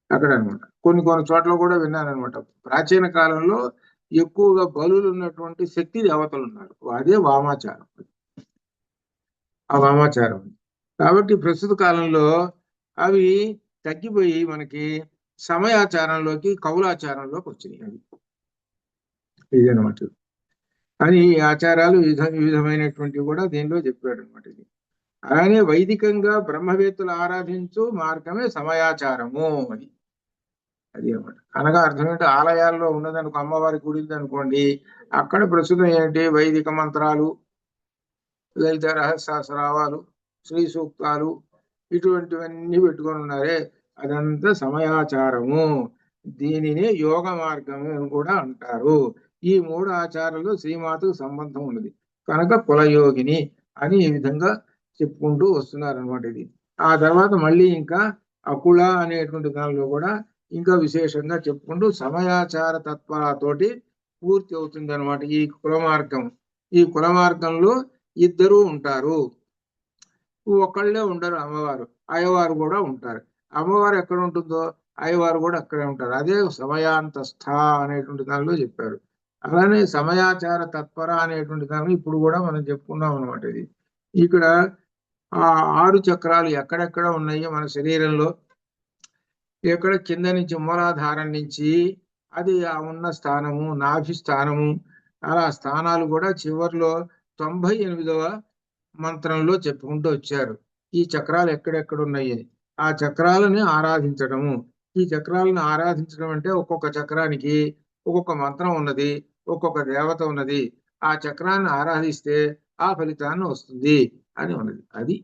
అక్కడ అనమాట. కొన్ని చోట్ల కూడా విన్నానమాట. ప్రాచీన కాలంలో ఎక్కువగా బలులు ఉన్నటువంటి శక్తి దేవతలు ఉన్నారు. అదే వామాచారం. ఆ వామాచారం. కాబట్టి ప్రస్తుత కాలంలో అవి తగ్గిపోయి మనకి సమయాచారంలోకి కౌలాచారంలోకి వచ్చినాయి. అవి ఇదనమాట. అని ఈ ఆచారాలు వివిధమైనటువంటివి కూడా దీనిలో చెప్పాడు అనమాట. ఇది అలానే వైదికంగా బ్రహ్మవేత్తలు ఆరాధించు మార్గమే సమయాచారము అని. అది అనమాట. అనగా అర్థం ఏంటి, ఆలయాల్లో ఉన్నదనుకో, అమ్మవారి గుడి అనుకోండి, అక్కడ ప్రస్తుతం ఏంటి వైదిక మంత్రాలు, లలిత రహస్యరావాలు, శ్రీ సూక్తాలు ఇటువంటివన్నీ పెట్టుకొని ఉన్నారే, అదంతా సమయాచారము. దీనినే యోగ మార్గము అని కూడా అంటారు. ఈ 3 ఆచారాలు శ్రీమాతకు సంబంధం ఉన్నది కనుక కులయోగిని అని ఈ విధంగా చెప్పుకుంటూ వస్తున్నారు అనమాట. ఇది ఆ తర్వాత మళ్ళీ ఇంకా అకుల అనేటువంటి దానిలో కూడా ఇంకా విశేషంగా చెప్పుకుంటూ సమయాచార తత్వాలతోటి పూర్తి అవుతుంది అనమాట ఈ కుల మార్గం. ఈ కుల మార్గంలో 2 ఉంటారు. ఒకళ్ళే ఉండరు అమ్మవారు, అయ్యవారు కూడా ఉంటారు. అమ్మవారు ఎక్కడ ఉంటుందో అయ్యవారు కూడా అక్కడే ఉంటారు. అదే సమయాంతస్థ అనేటువంటి దానిలో చెప్పారు. అలానే సమయాచార తత్పర అనేటువంటి దానిలో ఇప్పుడు కూడా మనం చెప్పుకున్నాం అనమాట. ఇది ఇక్కడ ఆ 6 చక్రాలు ఎక్కడెక్కడ ఉన్నాయో మన శరీరంలో, ఎక్కడ కింద నుంచి మూలాధారం నుంచి అది ఆ ఉన్న స్థానము, నాభి స్థానము, అలా స్థానాలు కూడా చివరిలో 98వ మంత్రంలో చెప్పుకుంటూ వచ్చారు. ఈ చక్రాలు ఎక్కడెక్కడ ఉన్నాయి, ఆ చక్రాలని ఆరాధించడము. ఈ చక్రాలను ఆరాధించడం అంటే ఒక్కొక్క చక్రానికి ఒక్కొక్క మంత్రం ఉన్నది, ఒక్కొక్క దేవత ఉన్నది. ఆ చక్రాన్ని ఆరాధిస్తే ఆ ఫలితాన్ని వస్తుంది అని ఉన్నది. అది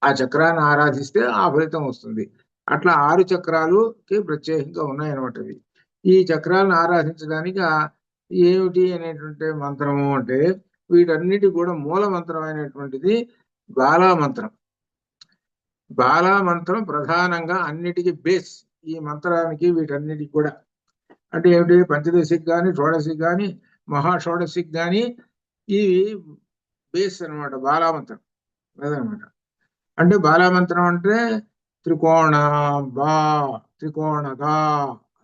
ఆ చక్రాన్ని ఆరాధిస్తే ఆ ఫలితం వస్తుంది. అట్లా 6 చక్రాలుకి ప్రత్యేకంగా ఉన్నాయన్నమాట. ఇవి ఈ చక్రాలను ఆరాధించడానికి ఏమిటి అనేటువంటి మంత్రము అంటే, వీటన్నిటి కూడా మూల మంత్రం అయినటువంటిది బాలా మంత్రం. బాలా మంత్రం ప్రధానంగా అన్నిటికీ బేస్. ఈ మంత్రానికి వీటన్నిటికి కూడా అంటే ఏమిటి, పంచదశికి కానీ షోడశికి కానీ మహాషోడశికి కానీ ఇవి బేస్ అనమాట బాలామంత్రం. అదనమాట. అంటే బాలామంత్రం అంటే త్రికోణ బా, త్రికోణగా,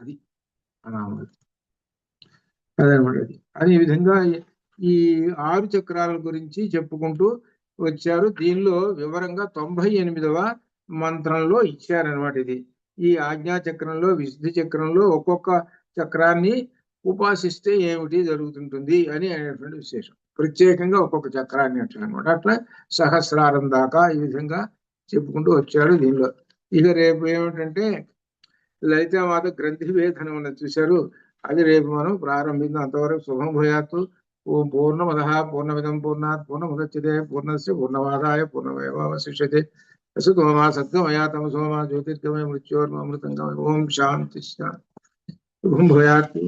అది అనామది. అదనమాట. అది ఈ విధంగా ఈ 6 చక్రాల గురించి చెప్పుకుంటూ వచ్చారు. దీనిలో వివరంగా 98వ మంత్రంలో ఇచ్చారనమాట. ఇది ఈ ఆజ్ఞా చక్రంలో, విశుద్ధి చక్రంలో ఒక్కొక్క చక్రాన్ని ఉపాసిస్తే ఏమిటి జరుగుతుంటుంది అని అనేటువంటి విశేషం. ప్రత్యేకంగా ఒక్కొక్క చక్రాన్ని అట్లా అనమాట. అట్లా సహస్రారం దాకా ఈ విధంగా చెప్పుకుంటూ వచ్చాడు దీనిలో. ఇక రేపు ఏమిటంటే లలితామాత గ్రంథి వేదన ఉన్నది చూశారు, అది రేపు మనం ప్రారంభిద్దాం. అంతవరకు శుభం భూయాత్తు. ఓం పూర్ణమదః పూర్ణమిదం పూర్ణాత్ పూర్ణముదచ్యతే పూర్ణస్య పూర్ణమాదాయ పూర్ణమేవావశిష్యతే. అసతో మా సద్గమయా తమసో మా జ్యోతిర్గమయ మృత్యోర్మృతంగమయ. ఓం శాంతి శాంతి. శుభం భూయాత్తు.